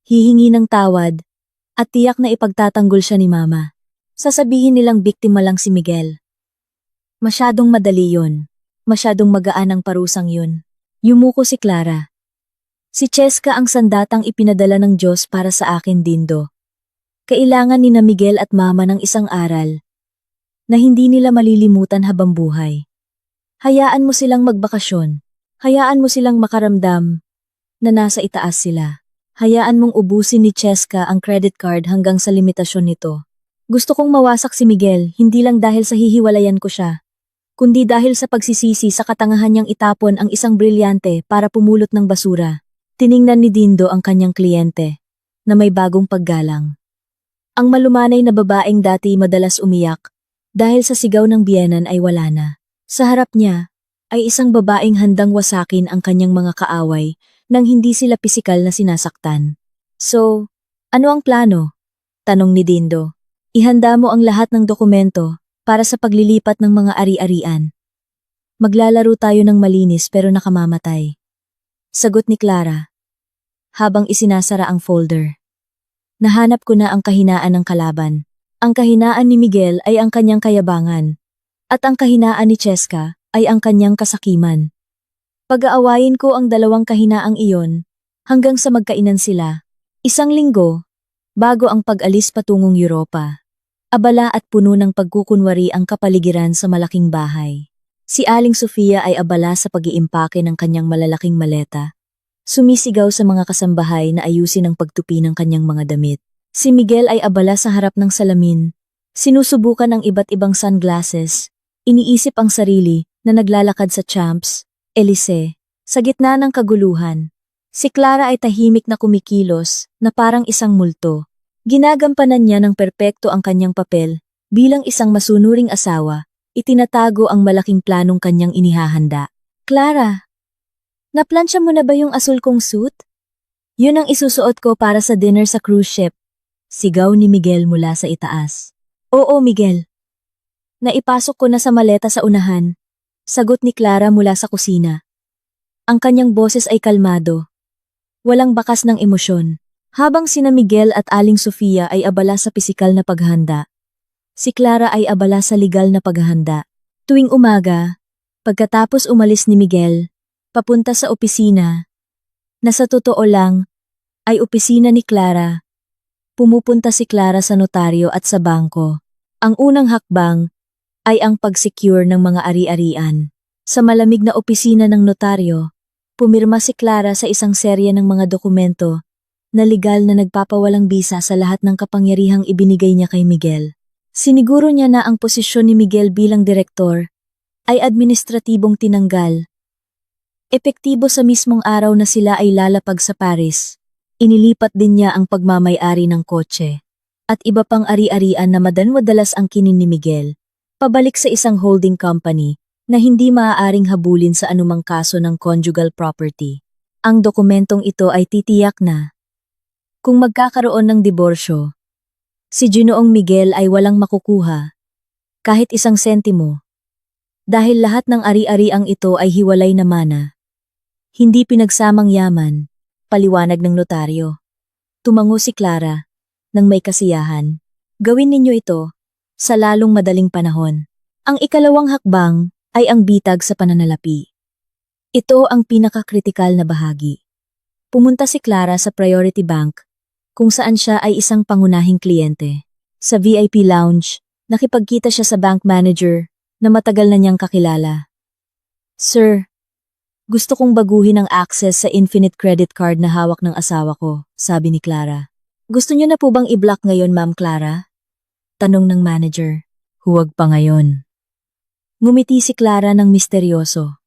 Hihingi ng tawad at tiyak na ipagtatanggol siya ni Mama. Sasabihin nilang biktima lang si Miguel. Masyadong madali yun. Masyadong magaan ang parusang yun. Yumuko si Clara. Si Cheska ang sandatang ipinadala ng Diyos para sa akin, Dindo. Kailangan ni na Miguel at Mama ng isang aral na hindi nila malilimutan habang buhay. Hayaan mo silang magbakasyon. Hayaan mo silang makaramdam na nasa itaas sila. Hayaan mong ubusin ni Cheska ang credit card hanggang sa limitasyon nito. Gusto kong mawasak si Miguel, hindi lang dahil sa hihiwalayan ko siya, kundi dahil sa pagsisisi sa katangahan niyang itapon ang isang brilyante para pumulot ng basura. Tiningnan ni Dindo ang kanyang kliyente, na may bagong paggalang. Ang malumanay na babaeng dati madalas umiyak, dahil sa sigaw ng biyenan ay wala na. Sa harap niya, ay isang babaeng handang wasakin ang kanyang mga kaaway nang hindi sila pisikal na sinasaktan. So, ano ang plano? Tanong ni Dindo. Ihanda mo ang lahat ng dokumento para sa paglilipat ng mga ari-arian. Maglalaro tayo ng malinis pero nakamamatay. Sagot ni Clara, habang isinasara ang folder. Nahanap ko na ang kahinaan ng kalaban. Ang kahinaan ni Miguel ay ang kanyang kayabangan, at ang kahinaan ni Cheska ay ang kanyang kasakiman. Pag-aawayin ko ang dalawang kahinaang iyon hanggang sa magkainan sila. Isang linggo, bago ang pag-alis patungong Europa. Abala at puno ng pagkukunwari ang kapaligiran sa malaking bahay. Si Aling Sofia ay abala sa pag-iimpake ng kanyang malalaking maleta. Sumisigaw sa mga kasambahay na ayusin ang pagtupi ng kanyang mga damit. Si Miguel ay abala sa harap ng salamin. Sinusubukan ang iba't ibang sunglasses. Iniisip ang sarili na naglalakad sa Champs Élysées. Sa gitna ng kaguluhan, si Clara ay tahimik na kumikilos na parang isang multo. Ginagampanan niya ng perpekto ang kanyang papel bilang isang masunuring asawa, itinatago ang malaking planong kanyang inihahanda. Clara, naplansya mo na ba yung asul kong suit? Yun ang isusuot ko para sa dinner sa cruise ship. Sigaw ni Miguel mula sa itaas. Oo, Miguel. Naipasok ko na sa maleta sa unahan. Sagot ni Clara mula sa kusina. Ang kanyang boses ay kalmado. Walang bakas ng emosyon. Habang sina Miguel at Aling Sofia ay abala sa pisikal na paghahanda, si Clara ay abala sa legal na paghahanda. Tuwing umaga, pagkatapos umalis ni Miguel, papunta sa opisina, na sa totoo lang, ay opisina ni Clara. Pumupunta si Clara sa notaryo at sa bangko. Ang unang hakbang ay ang pag-secure ng mga ari-arian. Sa malamig na opisina ng notaryo, pumirma si Clara sa isang serye ng mga dokumento na legal na nagpapawalang bisa sa lahat ng kapangyarihang ibinigay niya kay Miguel. Siniguro niya na ang posisyon ni Miguel bilang direktor ay administratibong tinanggal. Epektibo sa mismong araw na sila ay lalapag sa Paris. Inilipat din niya ang pagmamay-ari ng kotse at iba pang ari-arian na madalas ang kinin ni Miguel, pabalik sa isang holding company na hindi maaaring habulin sa anumang kaso ng conjugal property. Ang dokumentong ito ay titiyak na kung magkakaroon ng diborsyo, si Ginoong Miguel ay walang makukuha, kahit isang sentimo. Dahil lahat ng ari-ariang ito ay hiwalay na mana. Hindi pinagsamang yaman, paliwanag ng notaryo. Tumango si Clara nang may kasiyahan. Gawin ninyo ito sa lalong madaling panahon. Ang ikalawang hakbang ay ang bitag sa pananalapi. Ito ang pinakakritikal na bahagi. Pumunta si Clara sa Priority Bank kung saan siya ay isang pangunahing kliyente. Sa VIP lounge, nakipagkita siya sa bank manager na matagal na niyang kakilala. Sir, gusto kong baguhin ang access sa Infinite Credit Card na hawak ng asawa ko, sabi ni Clara. Gusto niyo na po bang i-block ngayon, Ma'am Clara? Tanong ng manager. Huwag pa ngayon. Ngumiti si Clara ng misteryoso.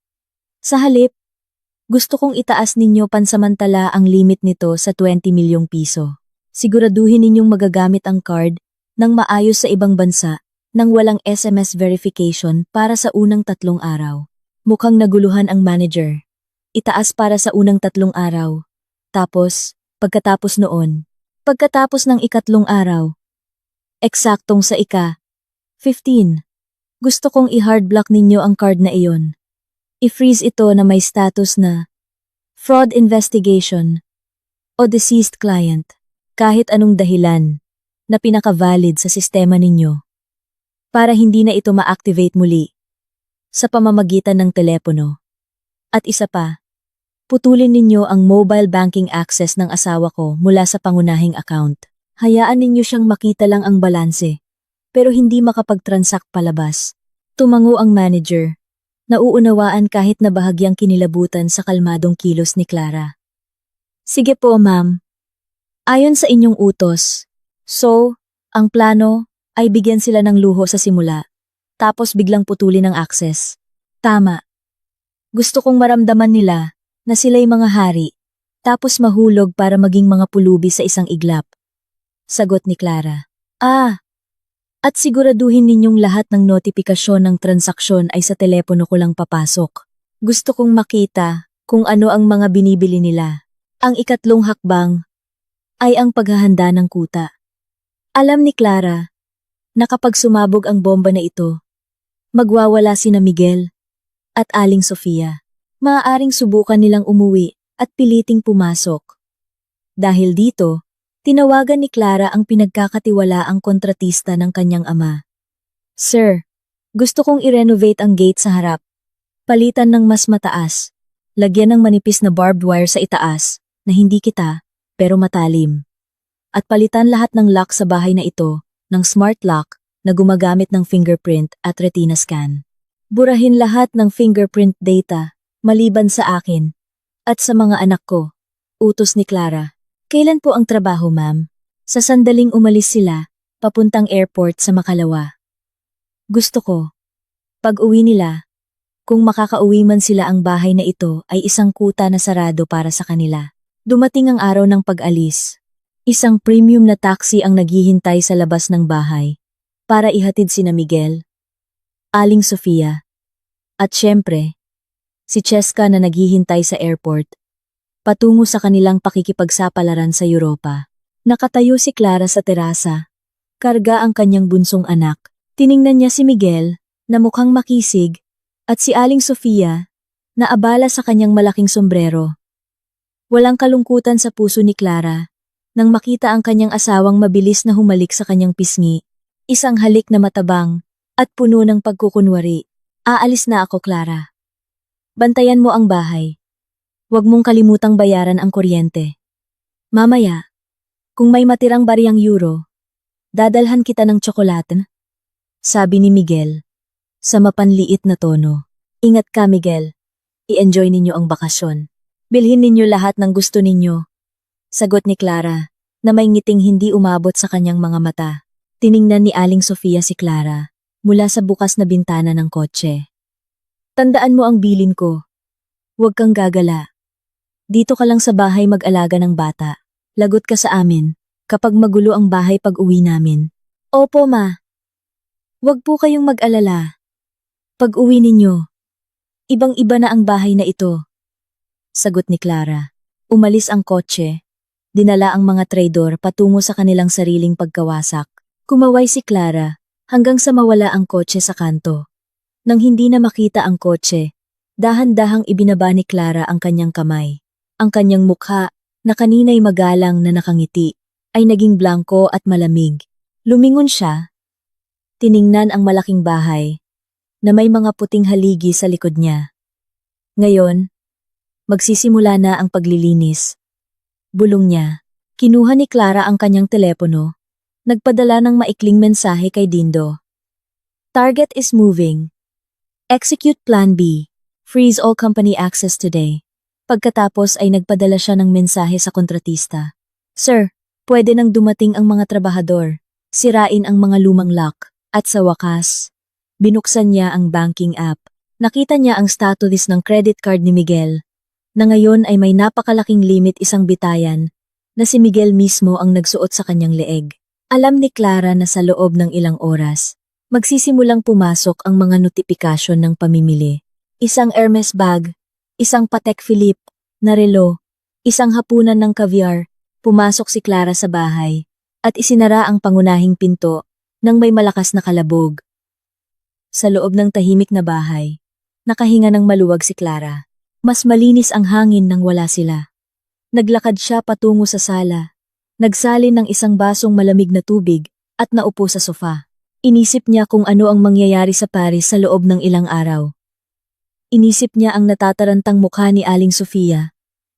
Sa halip, gusto kong itaas ninyo pansamantala ang limit nito sa 20 milyong piso. Siguraduhin ninyong magagamit ang card ng maayos sa ibang bansa nang walang SMS verification para sa unang 3 araw. Mukhang naguluhan ang manager. Itaas para sa unang 3 araw. Tapos, pagkatapos ng ikatlong araw, eksaktong sa ika-15, gusto kong i-hard block ninyo ang card na iyon. I-freeze ito na may status na fraud investigation o deceased client, kahit anong dahilan na pinaka-valid sa sistema ninyo, para hindi na ito ma-activate muli sa pamamagitan ng telepono. At isa pa, putulin ninyo ang mobile banking access ng asawa ko mula sa pangunahing account. Hayaan ninyo siyang makita lang ang balanse, pero hindi makapag-transact palabas. Tumango ang manager. Nauunawaan kahit na bahagyang kinilabutan sa kalmadong kilos ni Clara. Sige po, ma'am. Ayon sa inyong utos. So, ang plano ay bigyan sila ng luho sa simula, tapos biglang putulin ang access. Tama. Gusto kong maramdaman nila na sila'y mga hari, tapos mahulog para maging mga pulubi sa isang iglap. Sagot ni Clara. At siguraduhin ninyong lahat ng notifikasyon ng transaksyon ay sa telepono ko lang papasok. Gusto kong makita kung ano ang mga binibili nila. Ang ikatlong hakbang ay ang paghahanda ng kuta. Alam ni Clara na kapag sumabog ang bomba na ito, magwawala sina Miguel at Aling Sofia. Maaaring subukan nilang umuwi at piliting pumasok. Dahil dito, tinawagan ni Clara ang pinagkakatiwalaang kontratista ng kanyang ama. Sir, gusto kong i-renovate ang gate sa harap. Palitan ng mas mataas. Lagyan ng manipis na barbed wire sa itaas, na hindi kita, pero matalim. At palitan lahat ng lock sa bahay na ito, ng smart lock na gumagamit ng fingerprint at retina scan. Burahin lahat ng fingerprint data, maliban sa akin, at sa mga anak ko. Utos ni Clara. Kailan po ang trabaho, ma'am? Sa sandaling umalis sila, papuntang airport sa Makalawa. Gusto ko, pag uwi nila, kung makakauwi man sila ang bahay na ito ay isang kuta na sarado para sa kanila. Dumating ang araw ng pag-alis. Isang premium na taxi ang naghihintay sa labas ng bahay para ihatid sina Miguel, Aling Sofia, at syempre, si Cheska na naghihintay sa airport. Patungo sa kanilang pakikipagsapalaran sa Europa. Nakatayo si Clara sa terasa. Karga ang kanyang bunsong anak. Tiningnan niya si Miguel, na mukhang makisig, at si Aling Sofia, na abala sa kanyang malaking sombrero. Walang kalungkutan sa puso ni Clara, nang makita ang kanyang asawang mabilis na humalik sa kanyang pisngi. Isang halik na matabang, at puno ng pagkukunwari. Aalis na ako, Clara. Bantayan mo ang bahay. Huwag mong kalimutang bayaran ang kuryente. Mamaya, kung may matirang bariyang euro, dadalhan kita ng tsokolate, sabi ni Miguel, sa mapanliit na tono. Ingat ka, Miguel. I-enjoy ninyo ang bakasyon. Bilhin ninyo lahat ng gusto ninyo. Sagot ni Clara, na may ngiting hindi umabot sa kanyang mga mata. Tiningnan ni Aling Sofia si Clara, mula sa bukas na bintana ng kotse. Tandaan mo ang bilin ko. Huwag kang gagala. Dito ka lang sa bahay mag-alaga ng bata. Lagot ka sa amin, kapag magulo ang bahay pag uwi namin. Opo, ma. Huwag po kayong mag-alala. Pag uwi ninyo, ibang-iba na ang bahay na ito. Sagot ni Clara. Umalis ang kotse. Dinala ang mga traidor patungo sa kanilang sariling pagkawasak. Kumaway si Clara hanggang sa mawala ang kotse sa kanto. Nang hindi na makita ang kotse, dahan-dahang ibinaba ni Clara ang kanyang kamay. Ang kanyang mukha na kanina'y magalang na nakangiti, ay naging blanko at malamig. Lumingon siya, tiningnan ang malaking bahay, na may mga puting haligi sa likod niya. Ngayon, magsisimula na ang paglilinis. Bulong niya. Kinuha ni Clara ang kanyang telepono, nagpadala ng maikling mensahe kay Dindo. Target is moving. Execute Plan B. Freeze all company access today. Pagkatapos ay nagpadala siya ng mensahe sa kontratista. Sir, pwede nang dumating ang mga trabahador. Sirain ang mga lumang lock. At sa wakas, binuksan niya ang banking app. Nakita niya ang status ng credit card ni Miguel, na ngayon ay may napakalaking limit 1 bitayan, na si Miguel mismo ang nagsuot sa kanyang leeg. Alam ni Clara na sa loob ng ilang oras, magsisimulang pumasok ang mga notifikasyon ng pamimili. Isang Hermes bag, isang Patek Philippe na relo, isang hapunan ng caviar. Pumasok si Clara sa bahay at isinara ang pangunahing pinto nang may malakas na kalabog. Sa loob ng tahimik na bahay, nakahinga ng maluwag si Clara. Mas malinis ang hangin nang wala sila. Naglakad siya patungo sa sala, nagsalin ng isang basong malamig na tubig at naupo sa sofa. Inisip niya kung ano ang mangyayari sa Paris sa loob ng ilang araw. Inisip niya ang natatarantang mukha ni Aling Sofia.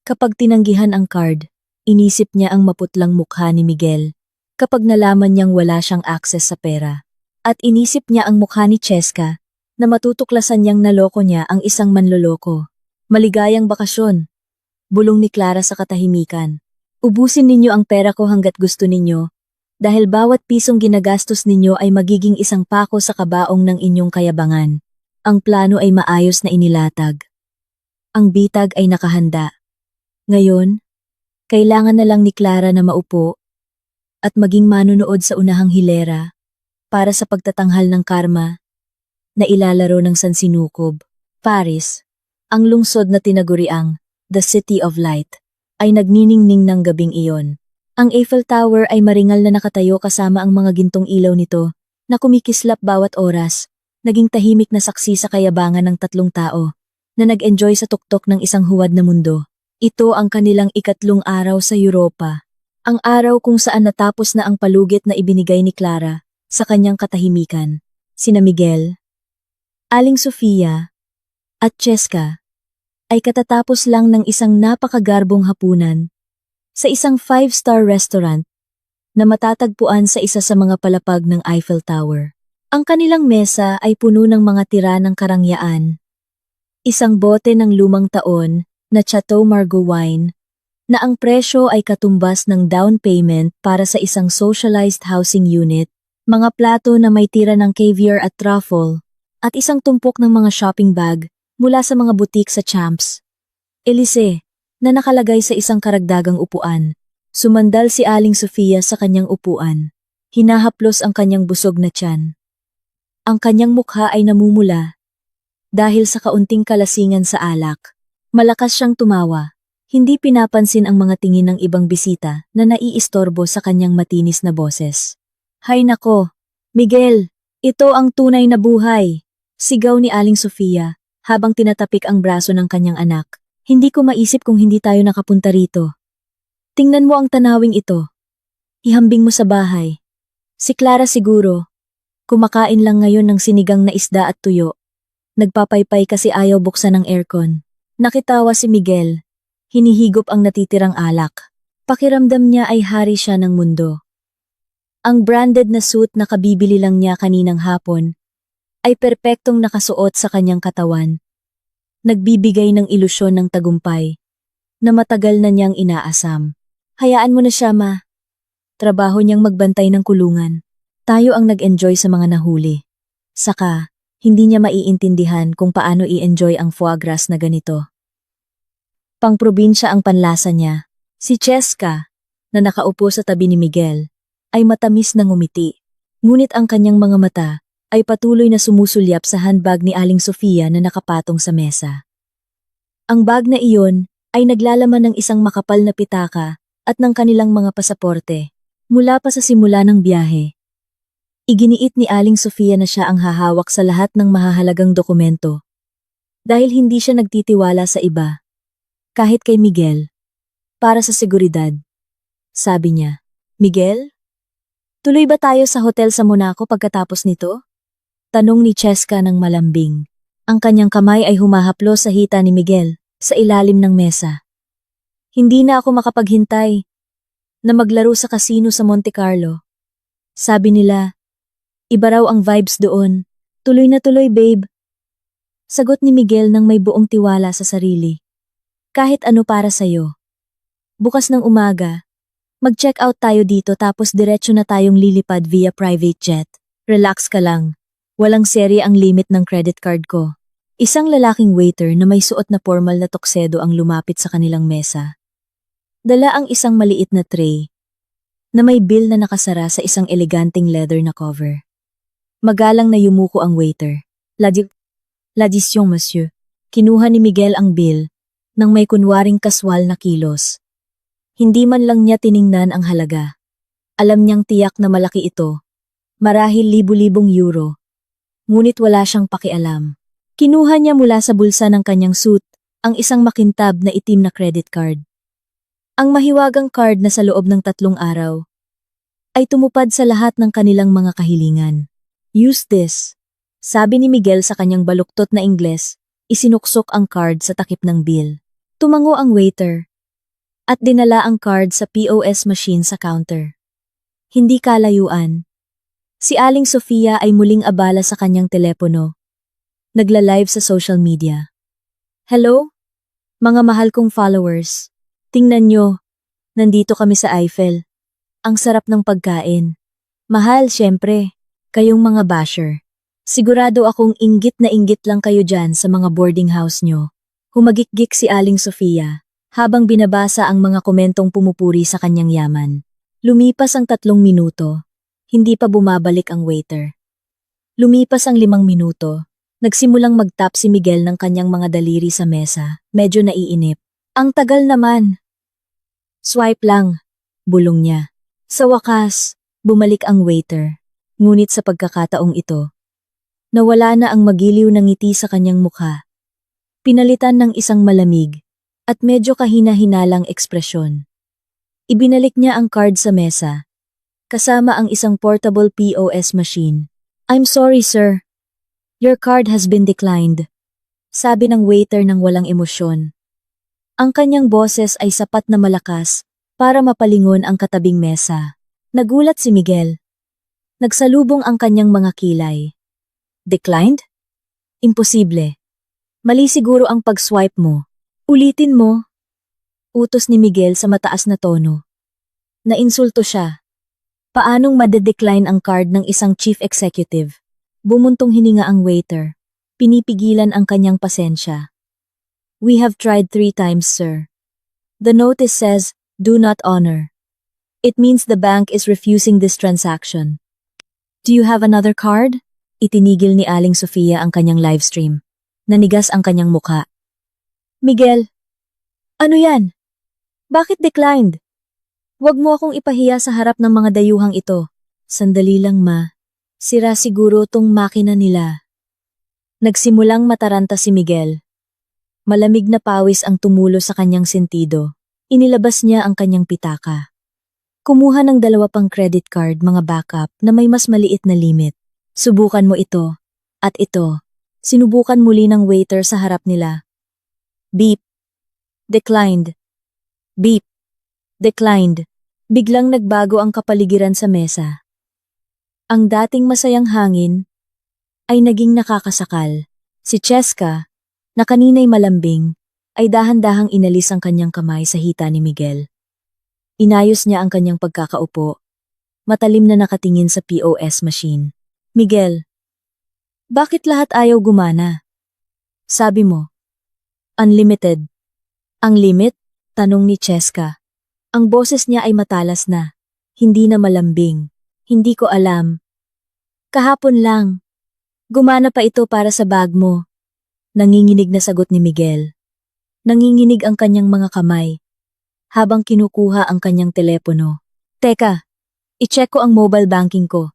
Kapag tinanggihan ang card, inisip niya ang maputlang mukha ni Miguel. Kapag nalaman niyang wala siyang access sa pera. At inisip niya ang mukha ni Cheska, na matutuklasan niyang naloko niya ang isang manloloko. Maligayang bakasyon. Bulong ni Clara sa katahimikan. Ubusin ninyo ang pera ko hanggat gusto ninyo, dahil bawat pisong ginagastos ninyo ay magiging isang pako sa kabaong ng inyong kayabangan. Ang plano ay maayos na inilatag. Ang bitag ay nakahanda. Ngayon, kailangan na lang ni Clara na maupo at maging manunood sa unahang hilera para sa pagtatanghal ng karma na ilalaro ng Sansinukob. Paris, ang lungsod na tinaguriang The City of Light, ay nagniningning ng gabing iyon. Ang Eiffel Tower ay maringal na nakatayo kasama ang mga gintong ilaw nito na kumikislap bawat oras, naging tahimik na saksi sa kayabangan ng 3 tao na nag-enjoy sa tuktok ng isang huwad na mundo. Ito ang kanilang 3 araw sa Europa. Ang araw kung saan natapos na ang palugit na ibinigay ni Clara sa kanyang katahimikan. Sina Miguel, Aling Sofia, at Cheska ay katatapos lang ng isang napakagarbong hapunan sa isang 5-star restaurant na matatagpuan sa isa sa mga palapag ng Eiffel Tower. Ang kanilang mesa ay puno ng mga tira ng karangyaan. Isang bote ng lumang taon na Chateau Margaux wine na ang presyo ay katumbas ng down payment para sa isang socialized housing unit, mga plato na may tira ng caviar at truffle, at isang tumpok ng mga shopping bag mula sa mga butik sa Champs Élysées na nakalagay sa isang karagdagang upuan. Sumandal si Aling Sofia sa kanyang upuan. Hinahaplos ang kanyang busog na tiyan. Ang kanyang mukha ay namumula dahil sa kaunting kalasingan sa alak. Malakas siyang tumawa. Hindi pinapansin ang mga tingin ng ibang bisita na naiistorbo sa kanyang matinis na boses. Hay nako, Miguel, ito ang tunay na buhay, sigaw ni Aling Sofia habang tinatapik ang braso ng kanyang anak. Hindi ko maisip kung hindi tayo nakapunta rito. Tingnan mo ang tanawing ito. Ihambing mo sa bahay. Si Clara siguro, kumakain lang ngayon ng sinigang na isda at tuyo. Nagpapaypay kasi ayaw buksan ng aircon. Nakitawa si Miguel. Hinihigop ang natitirang alak. Pakiramdam niya ay hari siya ng mundo. Ang branded na suit na kabibili lang niya kaninang hapon ay perpektong nakasuot sa kanyang katawan. Nagbibigay ng ilusyon ng tagumpay na matagal na niyang inaasam. Hayaan mo na siya, ma. Trabaho niyang magbantay ng kulungan. Tayo ang nag-enjoy sa mga nahuli. Saka, hindi niya maiintindihan kung paano i-enjoy ang foie gras na ganito. Pangprobinsya ang panlasa niya. Si Cheska, na nakaupo sa tabi ni Miguel, ay matamis na ngumiti. Ngunit ang kanyang mga mata ay patuloy na sumusulyap sa handbag ni Aling Sofia na nakapatong sa mesa. Ang bag na iyon ay naglalaman ng isang makapal na pitaka at ng kanilang mga pasaporte. Mula pa sa simula ng biyahe, iginiit ni Aling Sofia na siya ang hahawak sa lahat ng mahahalagang dokumento. Dahil hindi siya nagtitiwala sa iba. Kahit kay Miguel. para sa seguridad. Sabi niya, Miguel? Tuloy ba tayo sa hotel sa Monaco pagkatapos nito? Tanong ni Cheska ng malambing. Ang kanyang kamay ay humahaplo sa hita ni Miguel, sa ilalim ng mesa. Hindi na ako makapaghintay na maglaro sa casino sa Monte Carlo. Sabi nila, iba raw ang vibes doon. Tuloy na tuloy, babe. Sagot ni Miguel nang may buong tiwala sa sarili. Kahit ano para sa'yo. Bukas ng umaga, mag-check out tayo dito tapos diretso na tayong lilipad via private jet. Relax ka lang. Walang serye ang limit ng credit card ko. Isang lalaking waiter na may suot na formal na tuksedo ang lumapit sa kanilang mesa. Dala ang isang maliit na tray na may bill na nakasara sa isang eleganteng leather na cover. Magalang na yumuko ang waiter. L'addition, monsieur. Kinuha ni Miguel ang bill nang may kunwaring kaswal na kilos. Hindi man lang niya tiningnan ang halaga. Alam niyang tiyak na malaki ito. Marahil libu-libong euro. Ngunit wala siyang pakialam. Kinuha niya mula sa bulsa ng kanyang suit ang isang makintab na itim na credit card. Ang mahiwagang card na sa loob ng 3 araw ay tumupad sa lahat ng kanilang mga kahilingan. Use this, sabi ni Miguel sa kanyang baluktot na Ingles, isinuksok ang card sa takip ng bill. Tumango ang waiter at dinala ang card sa POS machine sa counter. Hindi kalayuan. Si Aling Sofia ay muling abala sa kanyang telepono. Nagla-live sa social media. Hello? Mga mahal kong followers. Tingnan nyo, nandito kami sa Eiffel. Ang sarap ng pagkain. Mahal, syempre. Kayong mga basher. Sigurado akong inggit na inggit lang kayo dyan sa mga boarding house nyo. Humagikgik si Aling Sofia, habang binabasa ang mga komentong pumupuri sa kanyang yaman. Lumipas ang 3 minuto. Hindi pa bumabalik ang waiter. Lumipas ang 5 minuto. Nagsimulang mag-tap si Miguel ng kanyang mga daliri sa mesa. Medyo naiinip. Ang tagal naman. Swipe lang, bulong niya. Sa wakas, bumalik ang waiter. Ngunit sa pagkakataong ito, nawala na ang magiliw na ngiti sa kanyang mukha. Pinalitan ng isang malamig at medyo kahina-hinalang ekspresyon. Ibinalik niya ang card sa mesa, kasama ang isang portable POS machine. I'm sorry, sir. Your card has been declined. Sabi ng waiter ng walang emosyon. Ang kanyang boses ay sapat na malakas para mapalingon ang katabing mesa. Nagulat si Miguel. Nagsalubong ang kanyang mga kilay. Declined? Imposible. Mali siguro ang pag-swipe mo. Ulitin mo. Utos ni Miguel sa mataas na tono. Nainsulto siya. Paanong madedecline ang card ng isang chief executive? Bumuntong hininga ang waiter. Pinipigilan ang kanyang pasensya. We have tried 3 times, sir. The notice says, do not honor. It means the bank is refusing this transaction. Do you have another card? Itinigil ni Aling Sofia ang kanyang livestream. Nanigas ang kanyang mukha. Miguel, ano yan? Bakit declined? Huwag mo akong ipahiya sa harap ng mga dayuhang ito. Sandali lang, ma. Sira siguro tong makina nila. Nagsimulang mataranta si Miguel. Malamig na pawis ang tumulo sa kanyang sentido. Inilabas niya ang kanyang pitaka. Kumuha ng 2 pang credit card, mga backup na may mas maliit na limit. Subukan mo ito. At ito. Sinubukan muli ng waiter sa harap nila. Beep. Declined. Beep. Declined. Biglang nagbago ang kapaligiran sa mesa. Ang dating masayang hangin ay naging nakakasakal. Si Cheska, na kanina'y malambing, ay dahan-dahang inalis ang kanyang kamay sa hita ni Miguel. Inayos niya ang kanyang pagkakaupo, matalim na nakatingin sa POS machine. Miguel, bakit lahat ayaw gumana? Sabi mo, unlimited. Ang limit? Tanong ni Cheska. Ang boses niya ay matalas na, hindi na malambing. Hindi ko alam. Kahapon lang. Gumana pa ito para sa bag mo. Nanginginig na sagot ni Miguel. Nanginginig ang kanyang mga kamay habang kinukuha ang kanyang telepono. Teka, i-check ko ang mobile banking ko.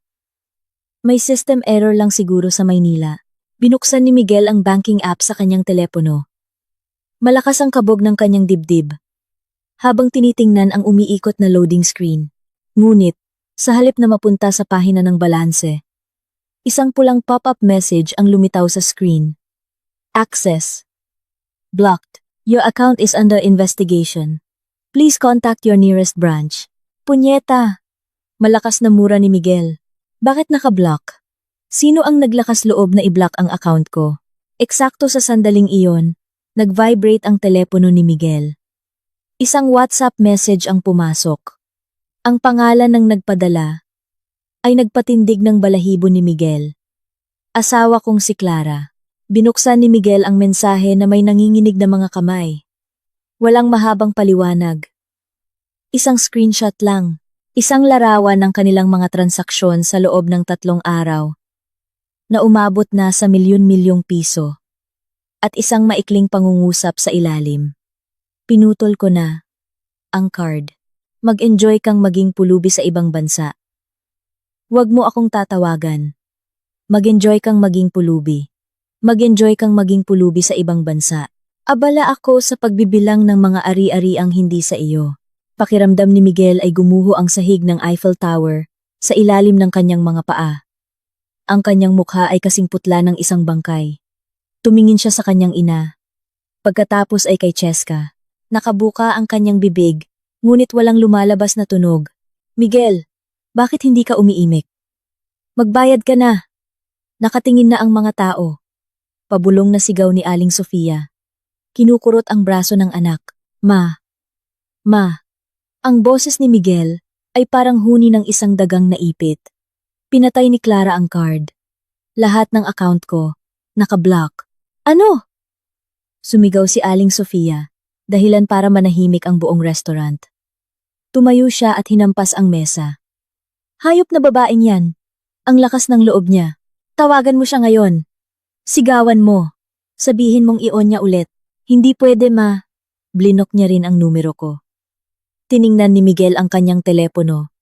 May system error lang siguro sa Maynila. Binuksan ni Miguel ang banking app sa kanyang telepono. Malakas ang kabog ng kanyang dibdib. habang tinitingnan ang umiikot na loading screen. Ngunit, sa halip na mapunta sa pahina ng balanse, isang pulang pop-up message ang lumitaw sa screen. Access blocked. Your account is under investigation. Please contact your nearest branch. Punyeta! Malakas na mura ni Miguel. Bakit naka-block? Sino ang naglakas loob na i-block ang account ko? Eksakto sa sandaling iyon, nag-vibrate ang telepono ni Miguel. Isang WhatsApp message ang pumasok. Ang pangalan ng nagpadala ay nagpatindig ng balahibo ni Miguel. Asawa kong si Clara. Binuksan ni Miguel ang mensahe na may nanginginig na mga kamay. Walang mahabang paliwanag. Isang screenshot lang. Isang larawan ng kanilang mga transaksyon sa loob ng 3 araw na umabot na sa milyon-milyong piso at isang maikling pangungusap sa ilalim. Pinutol ko na ang card. Mag-enjoy kang maging pulubi sa ibang bansa. Huwag mo akong tatawagan. Mag-enjoy kang maging pulubi. Mag-enjoy kang maging pulubi sa ibang bansa. Abala ako sa pagbibilang ng mga ari-ariang hindi sa iyo. Pakiramdam ni Miguel ay gumuho ang sahig ng Eiffel Tower sa ilalim ng kanyang mga paa. Ang kanyang mukha ay kasing putla ng isang bangkay. Tumingin siya sa kanyang ina. Pagkatapos ay kay Cheska. Nakabuka ang kanyang bibig, ngunit walang lumalabas na tunog. Miguel, bakit hindi ka umiimik? Magbayad ka na. Nakatingin na ang mga tao. Pabulong na sigaw ni Aling Sofia. Kinukurot ang braso ng anak. Ma. Ang boses ni Miguel ay parang huni ng isang dagang naipit. Pinatay ni Clara ang card. Lahat ng account ko, naka-block. Ano? Sumigaw si Aling Sofia, dahilan para manahimik ang buong restaurant. Tumayo siya at hinampas ang mesa. Hayop na babaeng yan. Ang lakas ng loob niya. Tawagan mo siya ngayon. Sigawan mo. Sabihin mong i-on niya ulit. Hindi pwede ma. Blinok niya rin ang numero ko. Tiningnan ni Miguel ang kanyang telepono.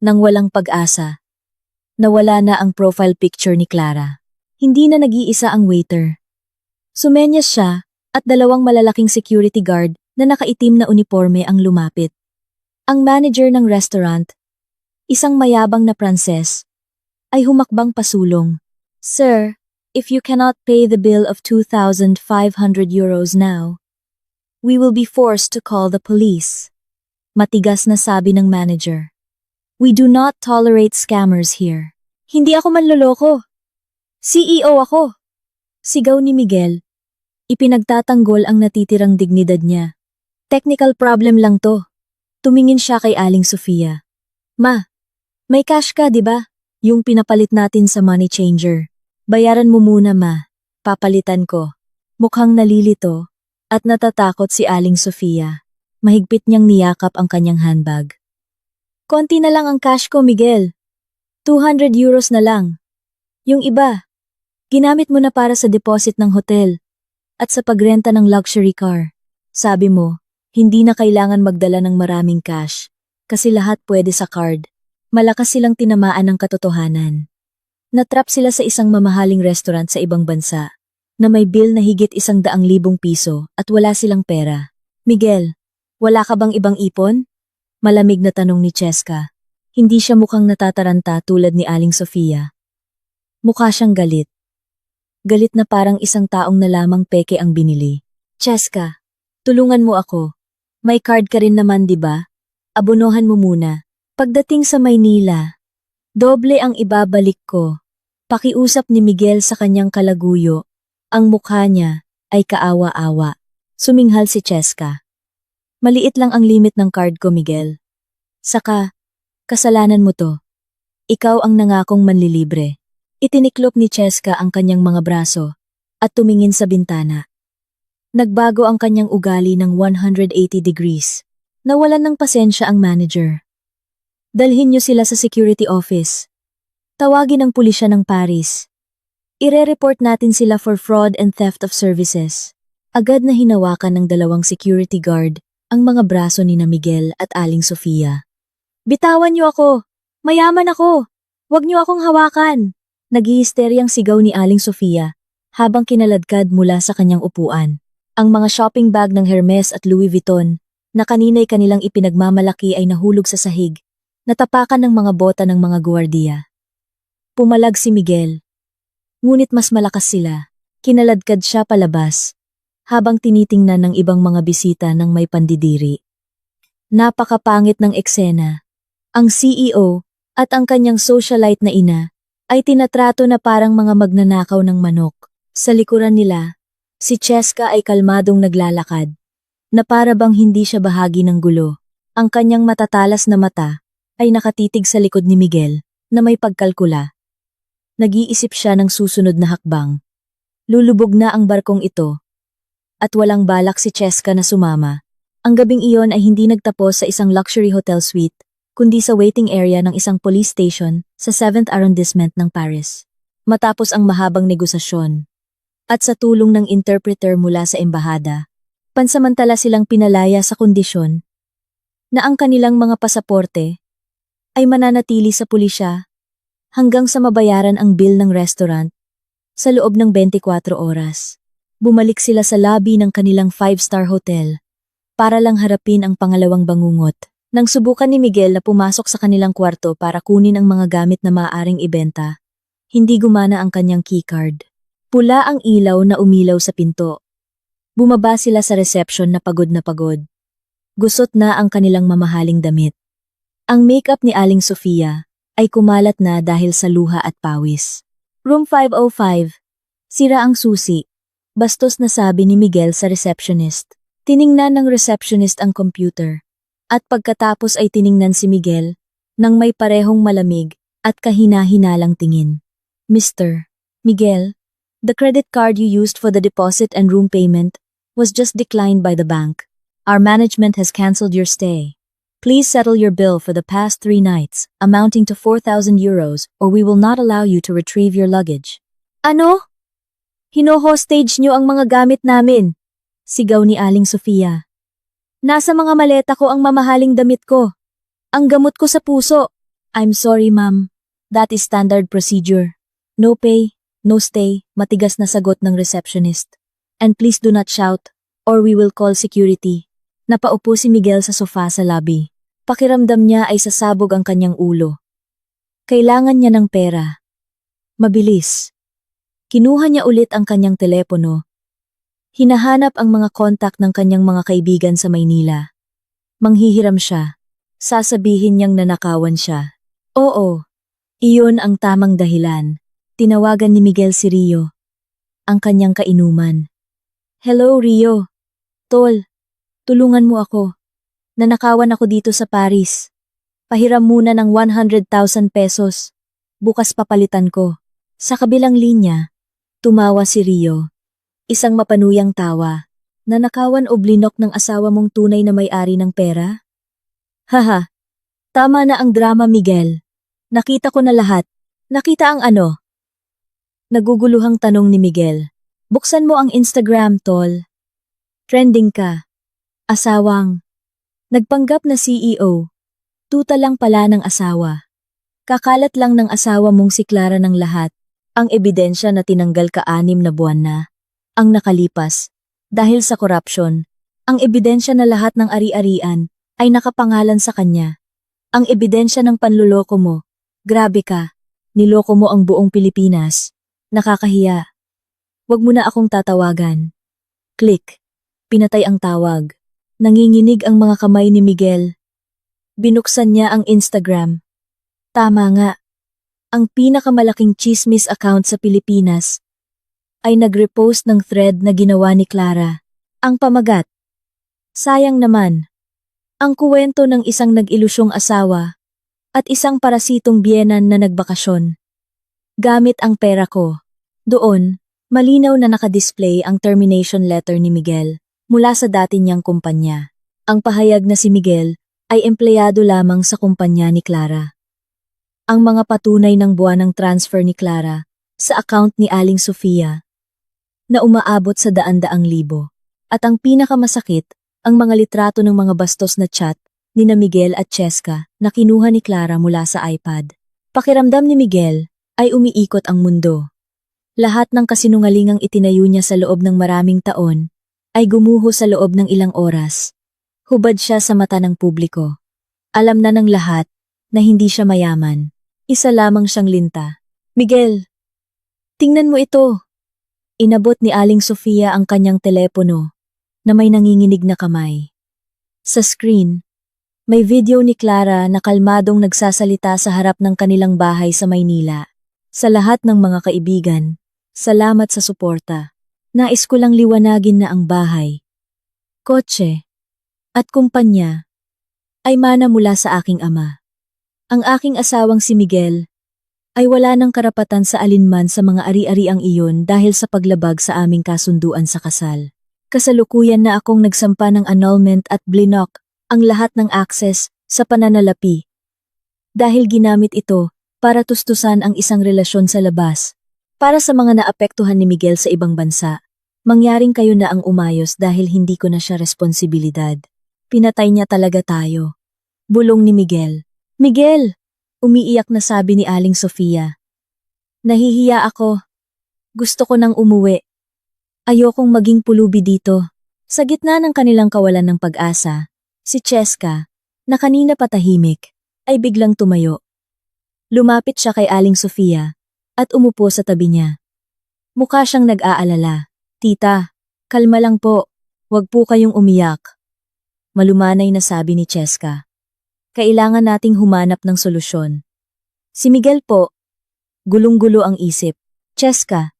Nang walang pag-asa. Nawala na ang profile picture ni Clara. Hindi na nag-iisa ang waiter. Sumenyas siya at 2 malalaking security guard na nakaitim na uniforme ang lumapit. Ang manager ng restaurant, isang mayabang na Pranses, ay humakbang pasulong. Sir, if you cannot pay the bill of 2,500 euros now, we will be forced to call the police. Matigas na sabi ng manager. We do not tolerate scammers here. Hindi ako manloloko. CEO ako. Sigaw ni Miguel. Ipinagtatanggol ang natitirang dignidad niya. Technical problem lang to. Tumingin siya kay Aling Sofia. Ma, may cash ka, di ba? Yung pinapalit natin sa money changer. Bayaran mo muna, ma. Papalitan ko. Mukhang nalilito at natatakot si Aling Sofia. Mahigpit niyang niyakap ang kanyang handbag. Konti na lang ang cash ko, Miguel. 200 euros na lang. Yung iba, ginamit mo na para sa deposit ng hotel at sa pagrenta ng luxury car. Sabi mo, hindi na kailangan magdala ng maraming cash kasi lahat pwede sa card. Malakas silang tinamaan ng katotohanan. Natrap sila sa isang mamahaling restaurant sa ibang bansa na may bill na higit 100,000 piso at wala silang pera. Miguel, wala ka bang ibang ipon? Malamig na tanong ni Cheska. Hindi siya mukhang natataranta tulad ni Aling Sofia. Mukha siyang galit. Galit na parang isang taong na lamang peke ang binili. Cheska, tulungan mo ako. May card ka rin naman, di ba? Abonohan mo muna. Pagdating sa Maynila, doble ang ibabalik ko. Pakiusap ni Miguel sa kanyang kalaguyo. Ang mukha niya ay kaawa-awa. Suminghal si Cheska. Maliit lang ang limit ng card ko, Miguel. Saka, kasalanan mo to. Ikaw ang nangakong manlilibre. Itiniklop ni Cheska ang kanyang mga braso at tumingin sa bintana. Nagbago ang kanyang ugali ng 180 degrees. Nawalan ng pasensya ang manager. Dalhin niyo sila sa security office. Tawagin ang pulisya ng Paris. Ire-report natin sila for fraud and theft of services. Agad na hinawakan ng 2 security guard ang mga braso ni Miguel at Aling Sofia. Bitawan niyo ako! Mayaman ako! Huwag niyo akong hawakan! Naghihisteryang sigaw ni Aling Sofia habang kinaladkad mula sa kanyang upuan. Ang mga shopping bag ng Hermes at Louis Vuitton na kanina'y kanilang ipinagmamalaki ay nahulog sa sahig, natapakan ng mga bota ng mga guwardiya. Pumalag si Miguel. Ngunit mas malakas sila. Kinaladkad siya palabas, habang tinitingnan ng ibang mga bisita ng may pandidiri. Napakapangit ng eksena. Ang CEO at ang kanyang socialite na ina ay tinatrato na parang mga magnanakaw ng manok. Sa likuran nila, si Cheska ay kalmadong naglalakad, na para bang hindi siya bahagi ng gulo. Ang kanyang matatalas na mata ay nakatitig sa likod ni Miguel na may pagkalkula. Nag-iisip siya ng susunod na hakbang. Lulubog na ang barkong ito. At walang balak si Cheska na sumama. Ang gabing iyon ay hindi nagtapos sa isang luxury hotel suite, kundi sa waiting area ng isang police station sa 7th Arrondissement ng Paris. Matapos ang mahabang negosasyon, at sa tulong ng interpreter mula sa embahada, pansamantala silang pinalaya sa kondisyon na ang kanilang mga pasaporte ay mananatili sa pulisya hanggang sa mabayaran ang bill ng restaurant sa loob ng 24 oras. Bumalik sila sa lobby ng kanilang 5-star hotel para lang harapin ang pangalawang bangungot. Nang subukan ni Miguel na pumasok sa kanilang kwarto para kunin ang mga gamit na maaaring ibenta, hindi gumana ang kanyang keycard. Pula ang ilaw na umilaw sa pinto. Bumaba sila sa reception na pagod na pagod. Gusot na ang kanilang mamahaling damit. Ang makeup ni Aling Sofia ay kumalat na dahil sa luha at pawis. Room 505. Sira ang susi. Bastos na sabi ni Miguel sa receptionist. Tiningnan ng receptionist ang computer. At pagkatapos ay tiningnan si Miguel nang may parehong malamig at kahina-hinalang tingin. Mr. Miguel, the credit card you used for the deposit and room payment was just declined by the bank. Our management has cancelled your stay. Please settle your bill for the past 3 nights, amounting to 4,000 euros, or we will not allow you to retrieve your luggage. Ano? Hino-hostage nyo ang mga gamit namin, sigaw ni Aling Sofia. Nasa mga maleta ko ang mamahaling damit ko. Ang gamot ko sa puso. I'm sorry, ma'am. That is standard procedure. No pay, no stay, matigas na sagot ng receptionist. And please do not shout, or we will call security. Napaupo si Miguel sa sofa sa lobby. Pakiramdam niya ay sasabog ang kanyang ulo. Kailangan niya ng pera. Mabilis. Kinuha niya ulit ang kanyang telepono. Hinahanap ang mga kontak ng kanyang mga kaibigan sa Maynila. Manghihiram siya. Sasabihin niyang nanakawan siya. Oo, iyon ang tamang dahilan. Tinawagan ni Miguel si Rio, ang kanyang kainuman. Hello, Rio. Tol, tulungan mo ako. Nanakawan ako dito sa Paris. Pahiram muna ng 100,000 pesos. Bukas papalitan ko. Sa kabilang linya, tumawa si Rio. Isang mapanuyang tawa. Nanakawan o blinok ng asawa mong tunay na may-ari ng pera? Haha, tama na ang drama, Miguel. Nakita ko na lahat. Nakita ang ano? Naguguluhang tanong ni Miguel. Buksan mo ang Instagram, tol. Trending ka. Asawang. Nagpanggap na CEO. Tuta lang pala ng asawa. Kakalat lang ng asawa mong si Clara ng lahat. Ang ebidensya na tinanggal ka 6 na buwan na. Ang nakalipas, dahil sa korupsyon, ang ebidensya na lahat ng ari-arian ay nakapangalan sa kanya. Ang ebidensya ng panluloko mo, grabe ka, niloko mo ang buong Pilipinas, nakakahiya. Wag mo na akong tatawagan. Click, pinatay ang tawag. Nanginginig ang mga kamay ni Miguel. Binuksan niya ang Instagram. Tama nga, ang pinakamalaking chismis account sa Pilipinas ay nag-repost ng thread na ginawa ni Clara. Ang pamagat. Sayang naman. Ang kuwento ng isang nag-ilusyong asawa at isang parasitong biyenan na nagbakasyon. Gamit ang pera ko. Doon, malinaw na nakadisplay ang termination letter ni Miguel mula sa dati niyang kumpanya. Ang pahayag na si Miguel ay empleyado lamang sa kumpanya ni Clara. Ang mga patunay ng buwanang transfer ni Clara sa account ni Aling Sofia na umaabot sa daan-daang libo. At ang pinakamasakit, ang mga litrato ng mga bastos na chat ni na Miguel at Cheska na kinuha ni Clara mula sa iPad. Pakiramdam ni Miguel ay umiikot ang mundo. Lahat ng kasinungalingang itinayo niya sa loob ng maraming taon ay gumuho sa loob ng ilang oras. Hubad siya sa mata ng publiko. Alam na ng lahat na hindi siya mayaman. Isa lamang siyang linta. Miguel, tingnan mo ito. Inabot ni Aling Sofia ang kanyang telepono na may nanginginig na kamay. Sa screen, may video ni Clara na kalmadong nagsasalita sa harap ng kanilang bahay sa Maynila. Sa lahat ng mga kaibigan, salamat sa suporta. Nais ko lang liwanagin na ang bahay, kotse, at kumpanya ay mana mula sa aking ama. Ang aking asawang si Miguel ay wala ng karapatan sa alinman sa mga ari-ariang iyon dahil sa paglabag sa aming kasunduan sa kasal. Kasalukuyan na akong nagsampa ng annulment at blinok ang lahat ng access sa pananalapi. Dahil ginamit ito para tustusan ang isang relasyon sa labas. Para sa mga naapektuhan ni Miguel sa ibang bansa, mangyaring kayo na ang umayos dahil hindi ko na siya responsibilidad. Pinatay niya talaga tayo. Bulong ni Miguel. Miguel! Umiiyak na sabi ni Aling Sofia. Nahihiya ako. Gusto ko nang umuwi. Ayokong maging pulubi dito. Sa gitna ng kanilang kawalan ng pag-asa, si Cheska, na kanina patahimik, ay biglang tumayo. Lumapit siya kay Aling Sofia at umupo sa tabi niya. Mukha siyang nag-aalala. Tita, kalma lang po. Huwag po kayong umiyak. Malumanay na sabi ni Cheska. Kailangan nating humanap ng solusyon. Si Miguel po. Gulong-gulo ang isip. Cheska,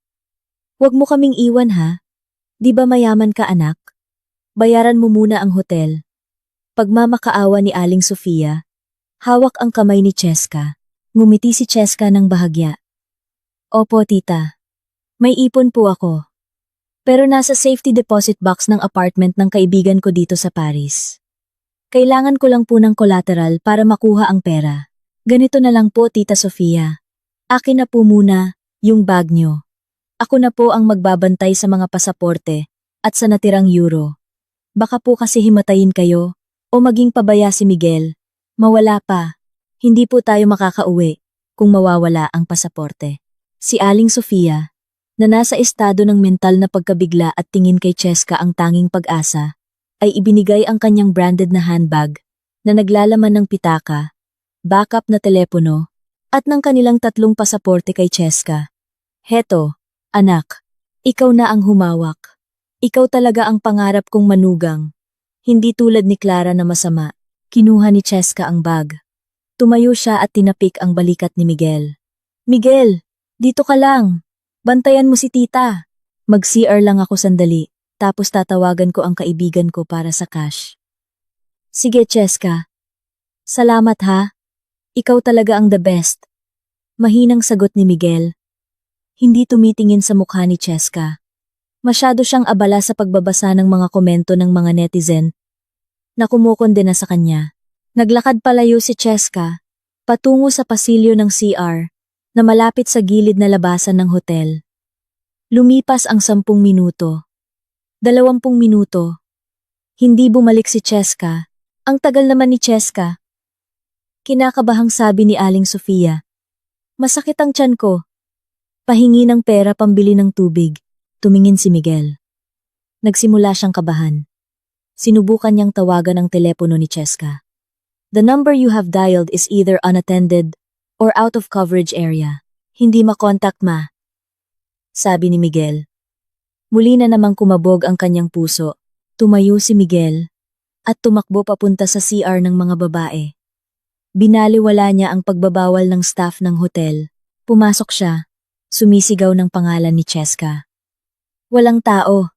huwag mo kaming iwan ha. Di ba mayaman ka anak? Bayaran mo muna ang hotel. Pagmamakaawa ni Aling Sofia, hawak ang kamay ni Cheska. Ngumiti si Cheska ng bahagya. Opo tita, may ipon po ako. Pero nasa safety deposit box ng apartment ng kaibigan ko dito sa Paris. Kailangan ko lang po ng collateral para makuha ang pera. Ganito na lang po Tita Sofia. Akin na po muna yung bag nyo. Ako na po ang magbabantay sa mga pasaporte at sa natirang euro. Baka po kasi himatayin kayo o maging pabaya si Miguel. Mawala pa. Hindi po tayo makakauwi kung mawawala ang pasaporte. Si Aling Sofia, na nasa estado ng mental na pagkabigla at tingin kay Cheska ang tanging pag-asa, ay ibinigay ang kanyang branded na handbag na naglalaman ng pitaka, backup na telepono, at ng kanilang 3 pasaporte kay Cheska. Heto, anak, ikaw na ang humawak. Ikaw talaga ang pangarap kong manugang. Hindi tulad ni Clara na masama. Kinuha ni Cheska ang bag. Tumayo siya at tinapik ang balikat ni Miguel. Miguel! Dito ka lang. Bantayan mo si tita. Mag-CR lang ako sandali, tapos tatawagan ko ang kaibigan ko para sa cash. Sige, Cheska. Salamat ha. Ikaw talaga ang the best. Mahinang sagot ni Miguel. Hindi tumitingin sa mukha ni Cheska. Masyado siyang abala sa pagbabasa ng mga komento ng mga netizen na kumukondena sa kanya. Naglakad palayo si Cheska, patungo sa pasilyo ng CR, na malapit sa gilid na labasan ng hotel. Lumipas ang 10 minuto. 20 minuto. Hindi bumalik si Cheska. Ang tagal naman ni Cheska. Kinakabahang sabi ni Aling Sofia. Masakit ang tiyan ko. Pahingi ng pera pambili ng tubig. Tumingin si Miguel. Nagsimula siyang kabahan. Sinubukan niyang tawagan ang telepono ni Cheska. The number you have dialed is either unattended or out of coverage area. Hindi makontak ma. Sabi ni Miguel. Muli na namang kumabog ang kanyang puso. Tumayo si Miguel at tumakbo papunta sa CR ng mga babae. Binaliwala niya ang pagbabawal ng staff ng hotel. Pumasok siya. Sumisigaw ng pangalan ni Cheska. Walang tao.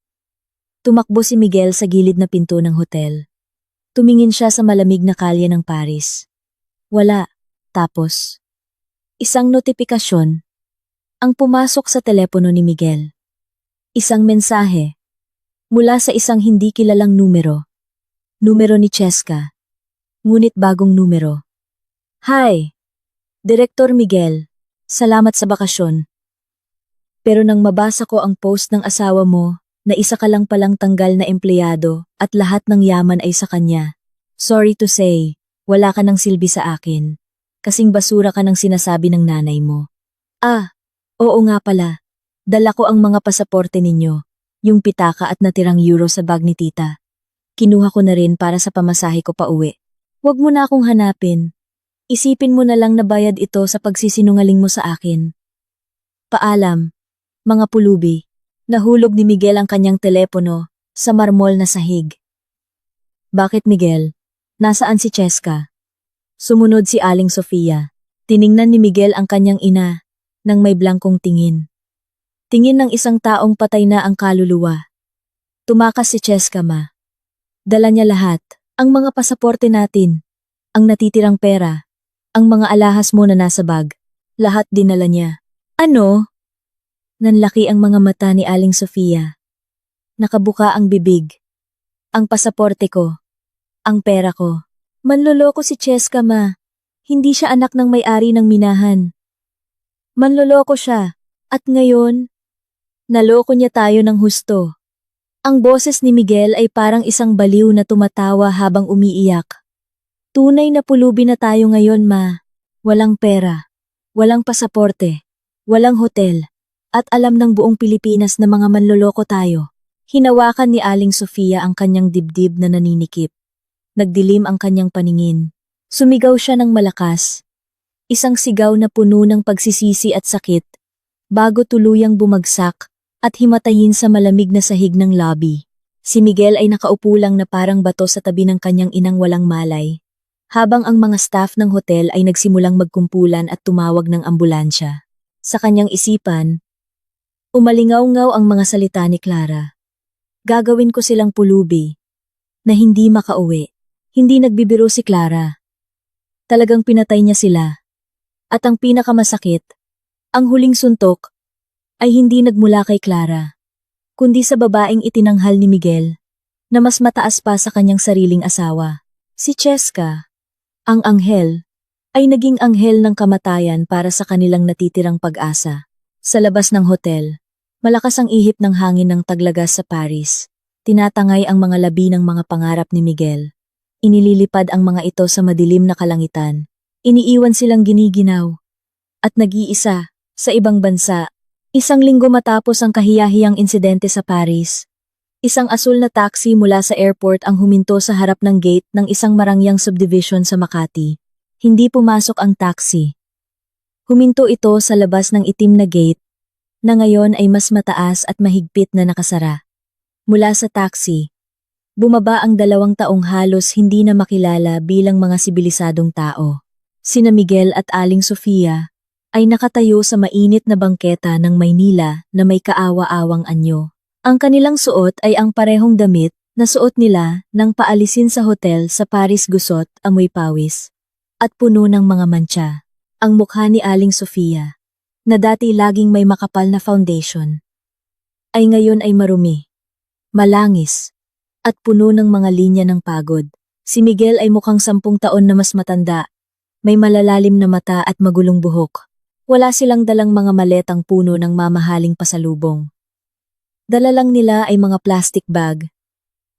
Tumakbo si Miguel sa gilid na pinto ng hotel. Tumingin siya sa malamig na kalye ng Paris. Wala. Tapos, isang notifikasyon ang pumasok sa telepono ni Miguel. Isang mensahe mula sa isang hindi kilalang numero. Numero ni Cheska. Ngunit bagong numero. Hi, Direktor Miguel. Salamat sa bakasyon. Pero nang mabasa ko ang post ng asawa mo na isa ka lang palang tanggal na empleyado at lahat ng yaman ay sa kanya. Sorry to say, wala ka ng silbi sa akin. Kasing basura ka ng sinasabi ng nanay mo. Ah, oo nga pala. Dala ko ang mga pasaporte ninyo, yung pitaka at natirang euro sa bag ni tita. Kinuha ko na rin para sa pamasahe ko pa uwi. Huwag mo na akong hanapin. Isipin mo na lang na bayad ito sa pagsisinungaling mo sa akin. Paalam, mga pulubi. Nahulog ni Miguel ang kanyang telepono sa marmol na sahig. Bakit Miguel? Nasaan si Cheska? Sumunod si Aling Sofia. Tiningnan ni Miguel ang kanyang ina nang may blangkong tingin. Tingin ng isang taong patay na ang kaluluwa. Tumakas si Cheska ma. Dala niya lahat, ang mga pasaporte natin, ang natitirang pera, ang mga alahas mo na nasa bag. Lahat dinala niya. Ano? Nanlaki ang mga mata ni Aling Sofia. Nakabuka ang bibig. Ang pasaporte ko. Ang pera ko. Manloloko si Cheska ma. Hindi siya anak ng may-ari ng minahan. Manloloko siya. At ngayon, naloko niya tayo ng husto. Ang boses ni Miguel ay parang isang baliw na tumatawa habang umiiyak. Tunay na pulubi na tayo ngayon ma. Walang pera. Walang pasaporte. Walang hotel. At alam ng buong Pilipinas na mga manloloko tayo. Hinawakan ni Aling Sofia ang kanyang dibdib na naninikip. Nagdilim ang kanyang paningin. Sumigaw siya ng malakas. Isang sigaw na puno ng pagsisisi at sakit, bago tuluyang bumagsak at himatayin sa malamig na sahig ng lobby. Si Miguel ay nakaupo lang na parang bato sa tabi ng kanyang inang walang malay, habang ang mga staff ng hotel ay nagsimulang magkumpulan at tumawag ng ambulansya. Sa kanyang isipan, umalingaw-ngaw ang mga salita ni Clara. Gagawin ko silang pulubi, na hindi makauwi. Hindi nagbibiro si Clara. Talagang pinatay niya sila. At ang pinakamasakit, ang huling suntok, ay hindi nagmula kay Clara, kundi sa babaeng itinanghal ni Miguel, na mas mataas pa sa kanyang sariling asawa. Si Cheska, ang anghel, ay naging anghel ng kamatayan para sa kanilang natitirang pag-asa. Sa labas ng hotel, malakas ang ihip ng hangin ng taglagas sa Paris. Tinatangay ang mga labi ng mga pangarap ni Miguel. Inililipad ang mga ito sa madilim na kalangitan. Iniiwan silang giniginaw. At nag-iisa, sa ibang bansa. Isang linggo matapos ang kahiyahiyang insidente sa Paris. Isang asul na taxi mula sa airport ang huminto sa harap ng gate ng isang marangyang subdivision sa Makati. Hindi pumasok ang taxi. Huminto ito sa labas ng itim na gate, na ngayon ay mas mataas at mahigpit na nakasara. Mula sa taxi, bumaba ang 2 taong halos hindi na makilala bilang mga sibilisadong tao. Sina Miguel at Aling Sofia ay nakatayo sa mainit na bangketa ng Maynila na may kaawa-awang anyo. Ang kanilang suot ay ang parehong damit na suot nila nang paalisin sa hotel sa Paris Gusot, amoy pawis, at puno ng mga mantsa. Ang mukha ni Aling Sofia, na dati laging may makapal na foundation, ay ngayon ay marumi, malangis, at puno ng mga linya ng pagod. Si Miguel ay mukhang 10 taon na mas matanda, may malalalim na mata at magulong buhok. Wala silang dalang mga maletang puno ng mamahaling pasalubong. Dala lang nila ay mga plastic bag,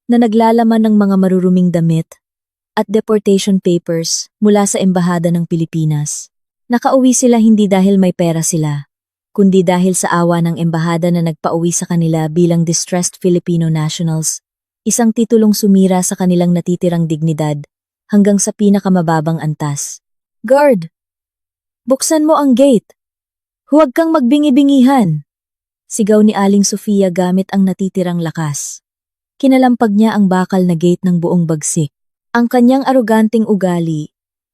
na naglalaman ng mga maruruming damit, at deportation papers mula sa Embahada ng Pilipinas. Nakauwi sila hindi dahil may pera sila, kundi dahil sa awa ng embahada na nagpauwi sa kanila bilang distressed Filipino nationals, isang titulong sumira sa kanilang natitirang dignidad hanggang sa pinakamababang antas. Guard! Buksan mo ang gate! Huwag kang magbingi-bingihan! Sigaw ni Aling Sofia gamit ang natitirang lakas. Kinalampag niya ang bakal na gate ng buong bagsik. Ang kanyang aroganting ugali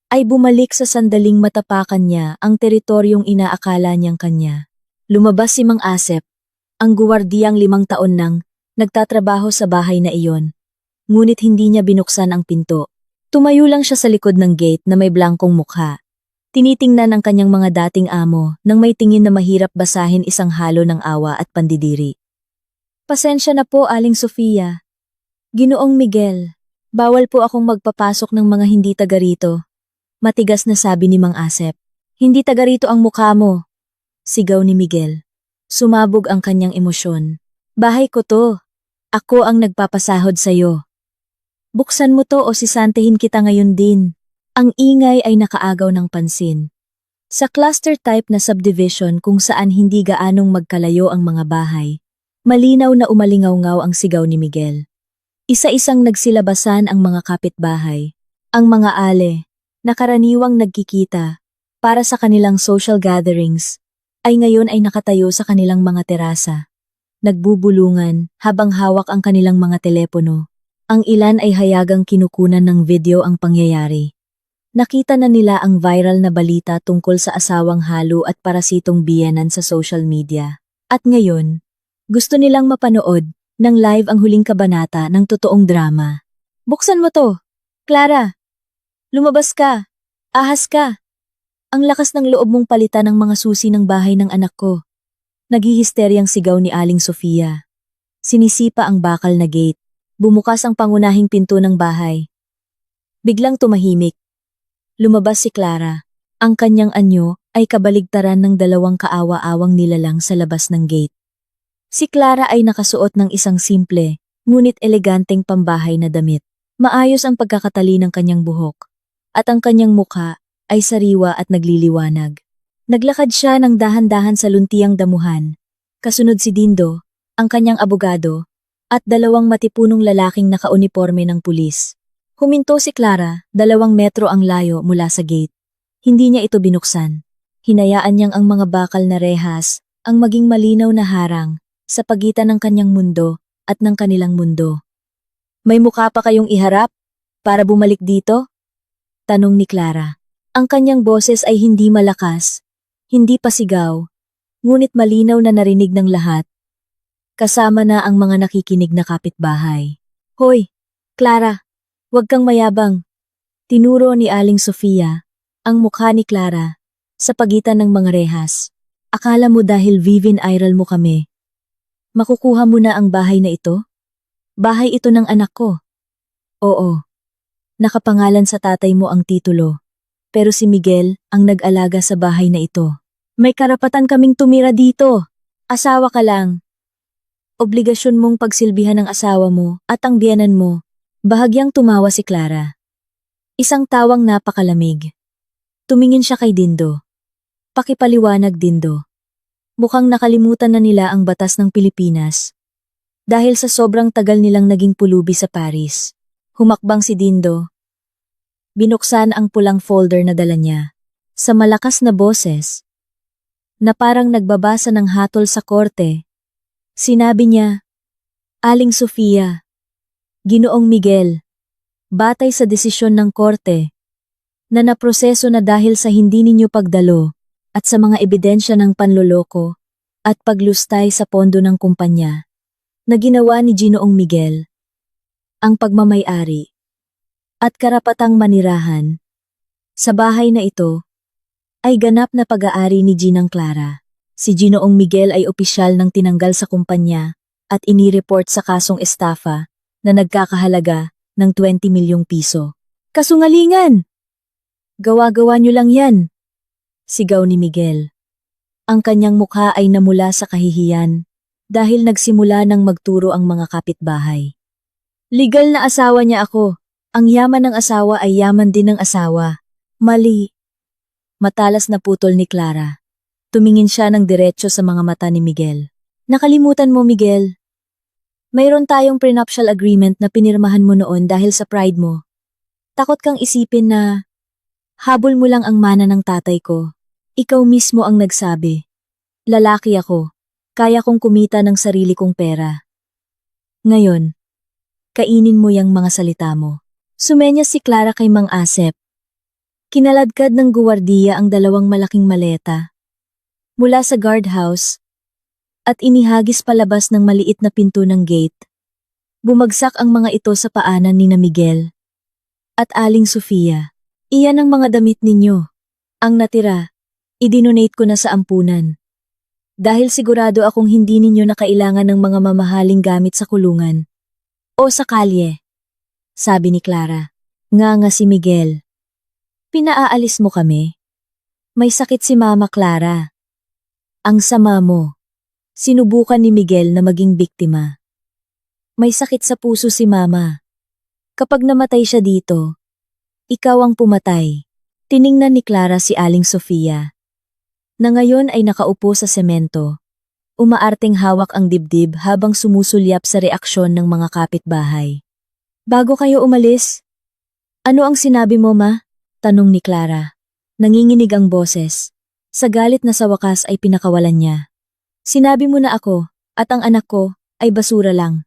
ay bumalik sa sandaling matapakan niya ang teritoryong inaakala niyang kanya. Lumabas si Mang Asep, ang guwardiyang 5 taon nang nagtatrabaho sa bahay na iyon. Ngunit hindi niya binuksan ang pinto. Tumayo lang siya sa likod ng gate na may blangkong mukha. Tinitingnan ang kanyang mga dating amo nang may tingin na mahirap basahin isang halo ng awa at pandidiri. Pasensya na po, Aling Sofia. Ginoong Miguel, bawal po akong magpapasok ng mga hindi taga rito. Matigas na sabi ni Mang Asep. Hindi taga rito ang mukha mo. Sigaw ni Miguel. Sumabog ang kanyang emosyon. Bahay ko to. Ako ang nagpapasahod sa'yo. Buksan mo to o sisantehin kita ngayon din. Ang ingay ay nakaagaw ng pansin. Sa cluster type na subdivision kung saan hindi gaanong magkalayo ang mga bahay, malinaw na umalingaw-ngaw ang sigaw ni Miguel. Isa-isang nagsilabasan ang mga kapitbahay. Ang mga ale, na karaniwang nagkikita para sa kanilang social gatherings, ay ngayon ay nakatayo sa kanilang mga terasa. Nagbubulungan habang hawak ang kanilang mga telepono. Ang ilan ay hayagang kinukunan ng video ang pangyayari. Nakita na nila ang viral na balita tungkol sa asawang halo at parasitong biyenan sa social media. At ngayon, gusto nilang mapanood ng live ang huling kabanata ng totoong drama. Buksan mo to! Clara! Lumabas ka! Ahas ka! Ang lakas ng loob mong palitan ng mga susi ng bahay ng anak ko. Naghihisteryang sigaw ni Aling Sofia. Sinisipa ang bakal na gate. Bumukas ang pangunahing pinto ng bahay. Biglang tumahimik. Lumabas si Clara. Ang kanyang anyo ay kabaligtaran ng dalawang kaawa-awang nilalang sa labas ng gate. Si Clara ay nakasuot ng isang simple, ngunit eleganteng pambahay na damit. Maayos ang pagkakatali ng kanyang buhok, at ang kanyang mukha ay sariwa at nagliliwanag. Naglakad siya ng dahan-dahan sa luntiang damuhan. Kasunod si Dindo, ang kanyang abogado, at dalawang matipunong lalaking nakauniporme ng pulis. Huminto si Clara, 2 metro ang layo mula sa gate. Hindi niya ito binuksan. Hinayaan niyang ang mga bakal na rehas ang maging malinaw na harang sa pagitan ng kanyang mundo at ng kanilang mundo. May mukha pa kayong iharap para bumalik dito? Tanong ni Clara. Ang kanyang boses ay hindi malakas, hindi pasigaw, ngunit malinaw na narinig ng lahat. Kasama na ang mga nakikinig na kapitbahay. Hoy, Clara, huwag kang mayabang. Tinuro ni Aling Sofia ang mukha ni Clara sa pagitan ng mga rehas. Akala mo dahil viral mo kami, makukuha mo na ang bahay na ito? Bahay ito ng anak ko. Oo. Nakapangalan sa tatay mo ang titulo. Pero si Miguel ang nag-alaga sa bahay na ito. May karapatan kaming tumira dito. Asawa ka lang. Obligasyon mong pagsilbihan ng asawa mo at ang biyenan mo. Bahagyang tumawa si Clara. Isang tawang napakalamig. Tumingin siya kay Dindo. Pakipaliwanag, Dindo. Mukhang nakalimutan na nila ang batas ng Pilipinas. Dahil sa sobrang tagal nilang naging pulubi sa Paris. Humakbang si Dindo. Binuksan ang pulang folder na dala niya. Sa malakas na boses, na parang nagbabasa ng hatol sa korte, sinabi niya, Aling Sofia, Ginoong Miguel, batay sa desisyon ng korte, na naproseso na dahil sa hindi ninyo pagdalo at sa mga ebidensya ng panloloko at paglustay sa pondo ng kumpanya na ginawa ni Ginoong Miguel, ang pagmamay-ari at karapatang manirahan sa bahay na ito ay ganap na pag-aari ni Ginang Clara. Si Ginoong Miguel ay opisyal ng tinanggal sa kumpanya at inireport sa kasong estafa na nagkakahalaga ng 20 milyong piso. Kasungalingan! Gawa-gawa niyo lang yan, sigaw ni Miguel. Ang kanyang mukha ay namula sa kahihiyan dahil nagsimula ng magturo ang mga kapitbahay. Legal na asawa niya ako. Ang yaman ng asawa ay yaman din ng asawa. Mali. Matalas na putol ni Clara. Tumingin siya ng diretso sa mga mata ni Miguel. Nakalimutan mo, Miguel. Mayroon tayong prenuptial agreement na pinirmahan mo noon dahil sa pride mo. Takot kang isipin na habol mo lang ang mana ng tatay ko. Ikaw mismo ang nagsabi. Lalaki ako. Kaya kong kumita ng sarili kong pera. Ngayon, kainin mo yang mga salita mo. Sumenya si Clara kay Mang Asep. Kinaladkad ng guwardiya ang 2 malaking maleta mula sa guardhouse at inihagis palabas ng maliit na pinto ng gate. Bumagsak ang mga ito sa paanan ni na Miguel at Aling Sofia. Iyan ang mga damit ninyo. Ang natira, idinonate ko na sa ampunan. Dahil sigurado akong hindi ninyo na kailangan ng mga mamahaling gamit sa kulungan o sa kalye. Sabi ni Clara. Nga si Miguel. Pinaaalis mo kami? May sakit si Mama Clara. Ang sama mo. Sinubukan ni Miguel na maging biktima. May sakit sa puso si Mama. Kapag namatay siya dito, ikaw ang pumatay. Tiningnan ni Clara si Aling Sofia, na ngayon ay nakaupo sa semento. Umaarteng hawak ang dibdib habang sumusulyap sa reaksyon ng mga kapitbahay. Bago kayo umalis, ano ang sinabi mo, ma? Tanong ni Clara. Nanginginig ang boses. Sa galit na sa wakas ay pinakawalan niya. Sinabi mo na ako, at ang anak ko, ay basura lang.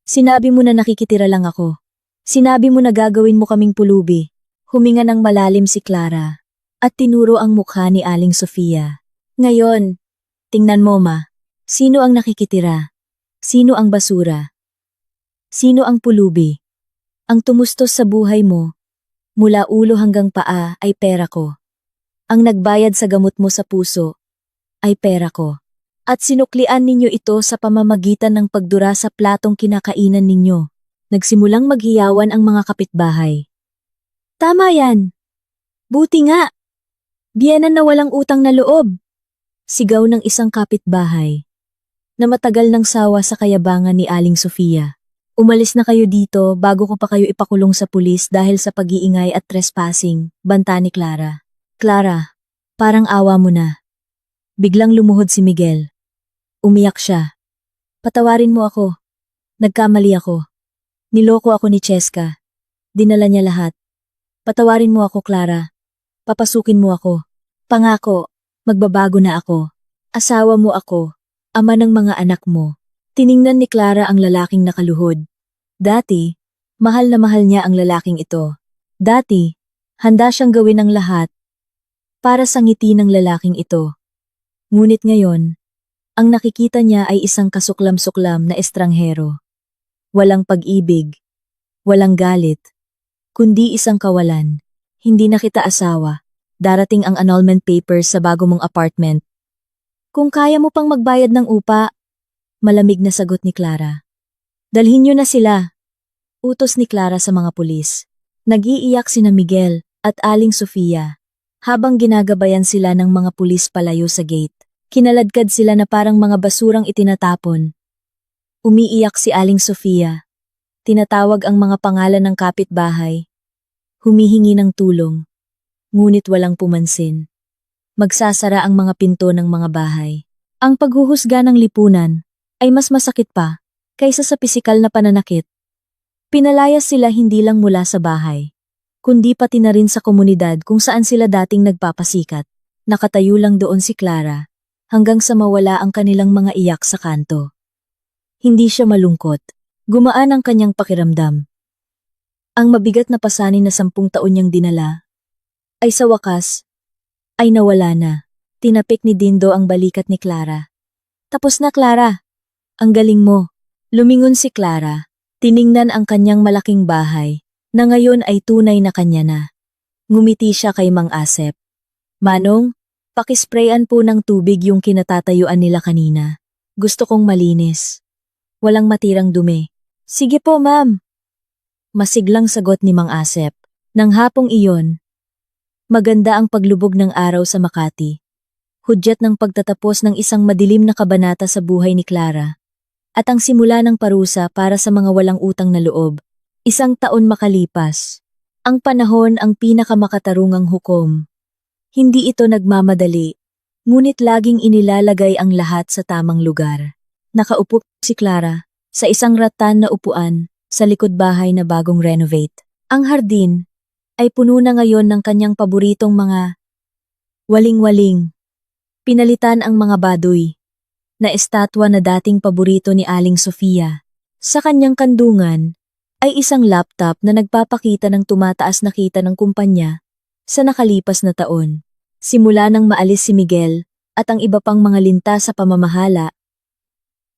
Sinabi mo na nakikitira lang ako. Sinabi mo na gagawin mo kaming pulubi. Huminga ng malalim si Clara. At tinuro ang mukha ni Aling Sofia. Ngayon, tingnan mo, ma. Sino ang nakikitira? Sino ang basura? Sino ang pulubi? Ang tumustos sa buhay mo, mula ulo hanggang paa ay pera ko. Ang nagbayad sa gamot mo sa puso ay pera ko. At sinuklian ninyo ito sa pamamagitan ng pagdura sa platong kinakainan ninyo. Nagsimulang maghiyawan ang mga kapitbahay. Tama yan! Buti nga! Biyenan na walang utang na loob! Sigaw ng isang kapitbahay na matagal nang sawa sa kayabangan ni Aling Sofia. Umalis na kayo dito bago ko pa kayo ipakulong sa pulis dahil sa pag-iingay at trespassing, banta ni Clara. Clara, parang awa mo na. Biglang lumuhod si Miguel. Umiyak siya. Patawarin mo ako. Nagkamali ako. Niloko ako ni Cheska. Dinala niya lahat. Patawarin mo ako, Clara. Papasukin mo ako. Pangako, magbabago na ako. Asawa mo ako. Ama ng mga anak mo. Tiningnan ni Clara ang lalaking nakaluhod. Dati, mahal na mahal niya ang lalaking ito. Dati, handa siyang gawin ang lahat para sa ngiti ng lalaking ito. Ngunit ngayon, ang nakikita niya ay isang kasuklam-suklam na estranghero. Walang pag-ibig, walang galit, kundi isang kawalan. Hindi na kita asawa. Darating ang annulment papers sa bago mong apartment. Kung kaya mo pang magbayad ng upa, malamig na sagot ni Clara. Dalhin niyo na sila. Utos ni Clara sa mga pulis. Nag-iiyak sina Miguel at Aling Sofia. Habang ginagabayan sila ng mga pulis palayo sa gate, kinaladkad sila na parang mga basurang itinatapon. Umiiyak si Aling Sofia. Tinatawag ang mga pangalan ng kapitbahay. Humihingi ng tulong. Ngunit walang pumansin. Magsasara ang mga pinto ng mga bahay. Ang paghuhusga ng lipunan ay mas masakit pa kaysa sa pisikal na pananakit. Pinalayas sila hindi lang mula sa bahay, kundi pati na rin sa komunidad kung saan sila dating nagpapasikat. Nakatayo lang doon si Clara, hanggang sa mawala ang kanilang mga iyak sa kanto. Hindi siya malungkot. Gumaan ang kanyang pakiramdam. Ang mabigat na pasanin na 10 taon niyang dinala, ay sa wakas, ay nawala na. Tinapik ni Dindo ang balikat ni Clara. Tapos na, Clara. Ang galing mo. Lumingon si Clara. Tiningnan ang kanyang malaking bahay, na ngayon ay tunay na kanya na. Ngumiti siya kay Mang Asep. Manong, pakisprayan po ng tubig yung kinatatayuan nila kanina. Gusto kong malinis. Walang matirang dumi. Sige po, ma'am. Masiglang sagot ni Mang Asep. Nang hapong iyon, maganda ang paglubog ng araw sa Makati. Hudyat ng pagtatapos ng isang madilim na kabanata sa buhay ni Clara. At ang simula ng parusa para sa mga walang utang na loob. 1 taon makalipas. Ang panahon ang pinakamakatarungang hukom. Hindi ito nagmamadali, ngunit laging inilalagay ang lahat sa tamang lugar. Nakaupo si Clara sa isang rattan na upuan sa likod bahay na bagong renovate. Ang hardin ay puno na ngayon ng kanyang paboritong mga waling-waling. Pinalitan ang mga baduy na estatwa na dating paborito ni Aling Sofia. Sa kanyang kandungan ay isang laptop na nagpapakita ng tumataas na kita ng kumpanya sa nakalipas na taon. Simula nang maalis si Miguel at ang iba pang mga linta sa pamamahala,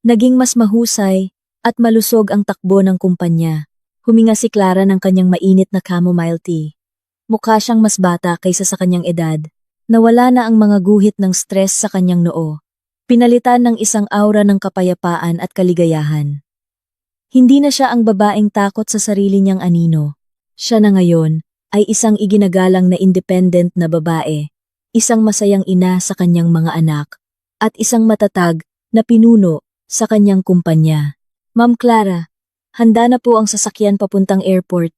naging mas mahusay at malusog ang takbo ng kumpanya. Huminga si Clara ng kanyang mainit na chamomile tea. Mukha siyang mas bata kaysa sa kanyang edad. Nawala na ang mga guhit ng stress sa kanyang noo. Pinalitan ng isang aura ng kapayapaan at kaligayahan. Hindi na siya ang babaeng takot sa sarili niyang anino. Siya na ngayon ay isang iginagalang na independent na babae, isang masayang ina sa kanyang mga anak, at isang matatag na pinuno sa kanyang kumpanya. Ma'am Clara, handa na po ang sasakyan papuntang airport,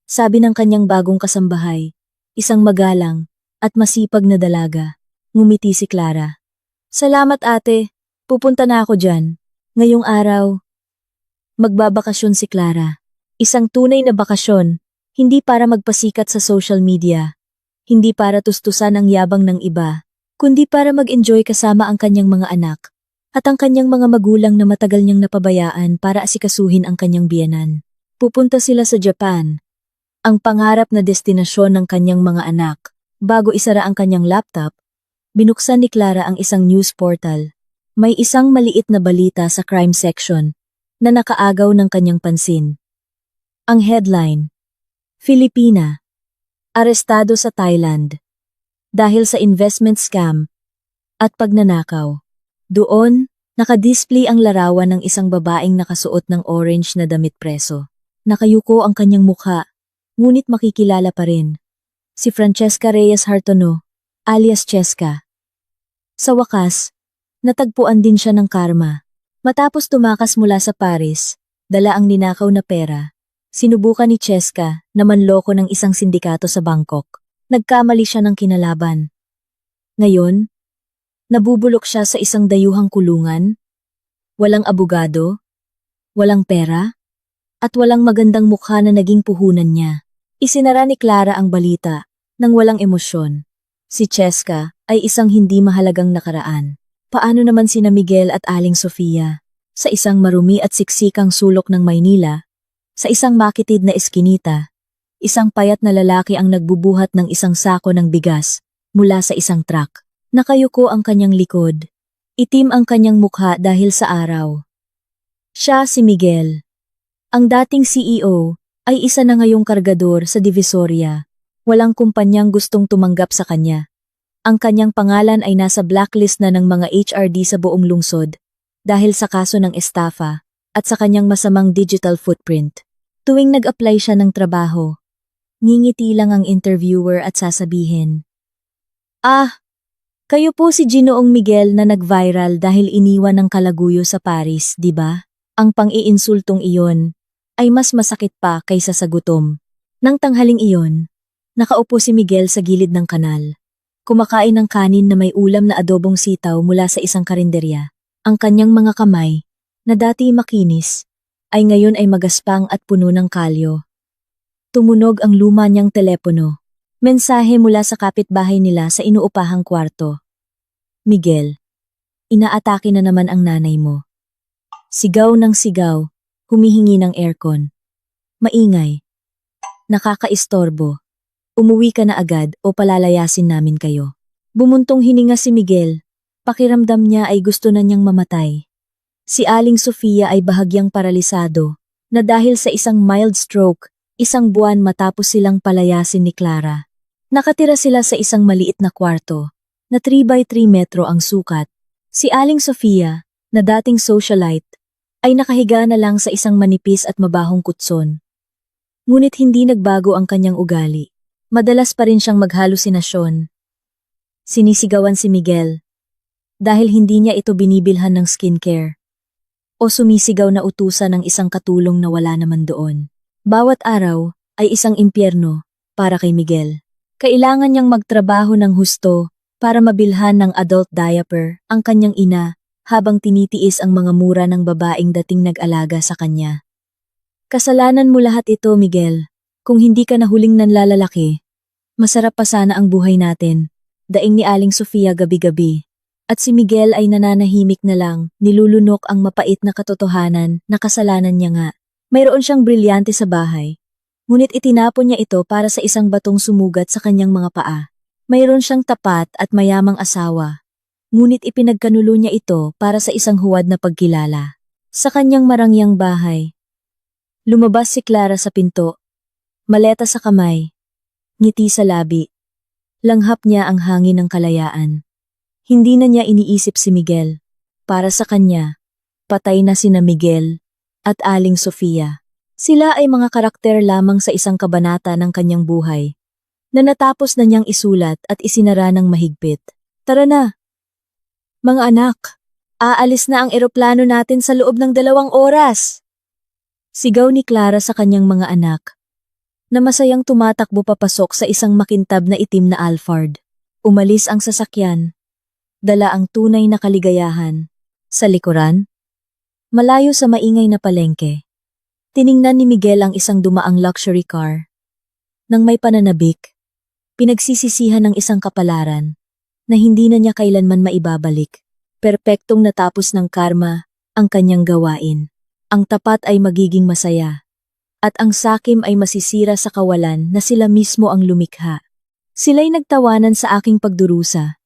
sabi ng kanyang bagong kasambahay, isang magalang at masipag na dalaga. Ngumiti si Clara. Salamat ate, pupunta na ako dyan. Ngayong araw, magbabakasyon si Clara. Isang tunay na bakasyon, hindi para magpasikat sa social media, hindi para tustusan ang yabang ng iba, kundi para mag-enjoy kasama ang kanyang mga anak at ang kanyang mga magulang na matagal niyang napabayaan para asikasuhin ang kanyang biyenan. Pupunta sila sa Japan, ang pangarap na destinasyon ng kanyang mga anak. Bago isara ang kanyang laptop, binuksan ni Clara ang isang news portal. May isang maliit na balita sa crime section na nakaagaw ng kanyang pansin. Ang headline, Filipina, arestado sa Thailand dahil sa investment scam at pagnanakaw. Doon, nakadisplay ang larawan ng isang babaeng nakasuot ng orange na damit preso. Nakayuko ang kanyang mukha, ngunit makikilala pa rin. Si Francesca Reyes Hartono, alias Cheska. Sa wakas, natagpuan din siya ng karma. Matapos tumakas mula sa Paris, dala ang ninakaw na pera. Sinubukan ni Cheska na manloko ng isang sindikato sa Bangkok. Nagkamali siya ng kinalaban. Ngayon, nabubulok siya sa isang dayuhang kulungan, walang abogado, walang pera, at walang magandang mukha na naging puhunan niya. Isinara ni Clara ang balita nang walang emosyon. Si Cheska ay isang hindi mahalagang nakaraan. Paano naman sina Miguel at Aling Sofia? Sa isang marumi at siksikang sulok ng Maynila, sa isang makitid na eskinita, isang payat na lalaki ang nagbubuhat ng isang sako ng bigas mula sa isang truck. Nakayuko ang kanyang likod. Itim ang kanyang mukha dahil sa araw. Siya si Miguel. Ang dating CEO ay isa na ngayong kargador sa Divisoria. Walang kumpanyang gustong tumanggap sa kanya. Ang kanyang pangalan ay nasa blacklist na ng mga HRD sa buong lungsod dahil sa kaso ng estafa at sa kanyang masamang digital footprint. Tuwing nag-apply siya ng trabaho, ngingiti lang ang interviewer at sasabihin, kayo po si Ginoong Miguel na nag-viral dahil iniwan ng kalaguyo sa Paris, di ba? Ang pang-iinsultong iyon ay mas masakit pa kaysa sa gutom. Nang tanghaling iyon, nakaupo si Miguel sa gilid ng kanal. Kumakain ng kanin na may ulam na adobong sitaw mula sa isang karinderya. Ang kanyang mga kamay, na dati makinis, ay ngayon ay magaspang at puno ng kalyo. Tumunog ang luma niyang telepono. Mensahe mula sa kapitbahay nila sa inuupahang kwarto. Miguel, inaatake na naman ang nanay mo. Sigaw ng sigaw, humihingi ng aircon. Maingay. Nakakaistorbo. Umuwi ka na agad o palalayasin namin kayo. Bumuntong hininga si Miguel. Pakiramdam niya ay gusto na niyang mamatay. Si Aling Sofia ay bahagyang paralisado na dahil sa isang mild stroke, isang buwan matapos silang palayasin ni Clara. Nakatira sila sa isang maliit na kwarto na 3x3 metro ang sukat. Si Aling Sofia, na dating socialite, ay nakahiga na lang sa isang manipis at mabahong kutson. Ngunit hindi nagbago ang kanyang ugali. Madalas pa rin siyang maghalusinasyon. Sinisigawan si Miguel dahil hindi niya ito binibilhan ng skincare o sumisigaw na utusan ng isang katulong na wala naman doon. Bawat araw ay isang impyerno para kay Miguel. Kailangan niyang magtrabaho ng husto para mabilhan ng adult diaper ang kanyang ina habang tinitiis ang mga mura ng babaeng dating nag-alaga sa kanya. Kasalanan mo lahat ito, Miguel. Kung hindi ka nahuling nanlalalaki, masarap pa sana ang buhay natin. Daing ni Aling Sofia gabi-gabi. At si Miguel ay nananahimik na lang, nilulunok ang mapait na katotohanan na kasalanan niya nga. Mayroon siyang brilyante sa bahay. Ngunit itinapon niya ito para sa isang batong sumugat sa kanyang mga paa. Mayroon siyang tapat at mayamang asawa. Ngunit ipinagkanulo niya ito para sa isang huwad na pagkilala. Sa kanyang marangyang bahay. Lumabas si Clara sa pinto. Maleta sa kamay. Ngiti sa labi. Langhap niya ang hangin ng kalayaan. Hindi na niya iniisip si Miguel. Para sa kanya, patay na sina Miguel at Aling Sofia. Sila ay mga karakter lamang sa isang kabanata ng kanyang buhay na natapos na niyang isulat at isinara ng mahigpit. Tara na! Mga anak, aalis na ang eroplano natin sa loob ng 2 oras! Sigaw ni Clara sa kanyang mga anak na masayang tumatakbo papasok sa isang makintab na itim na Alphard. Umalis ang sasakyan. Dala ang tunay na kaligayahan. Sa likuran, malayo sa maingay na palengke, Tiningnan ni Miguel ang isang dumaang luxury car. Nang may pananabik, pinagsisisihan ng isang kapalaran na hindi na niya kailanman maibabalik. Perpektong natapos ng karma ang kanyang gawain. Ang tapat ay magiging masaya, at ang sakim ay masisira sa kawalan na sila mismo ang lumikha. Sila'y nagtawanan sa aking pagdurusa.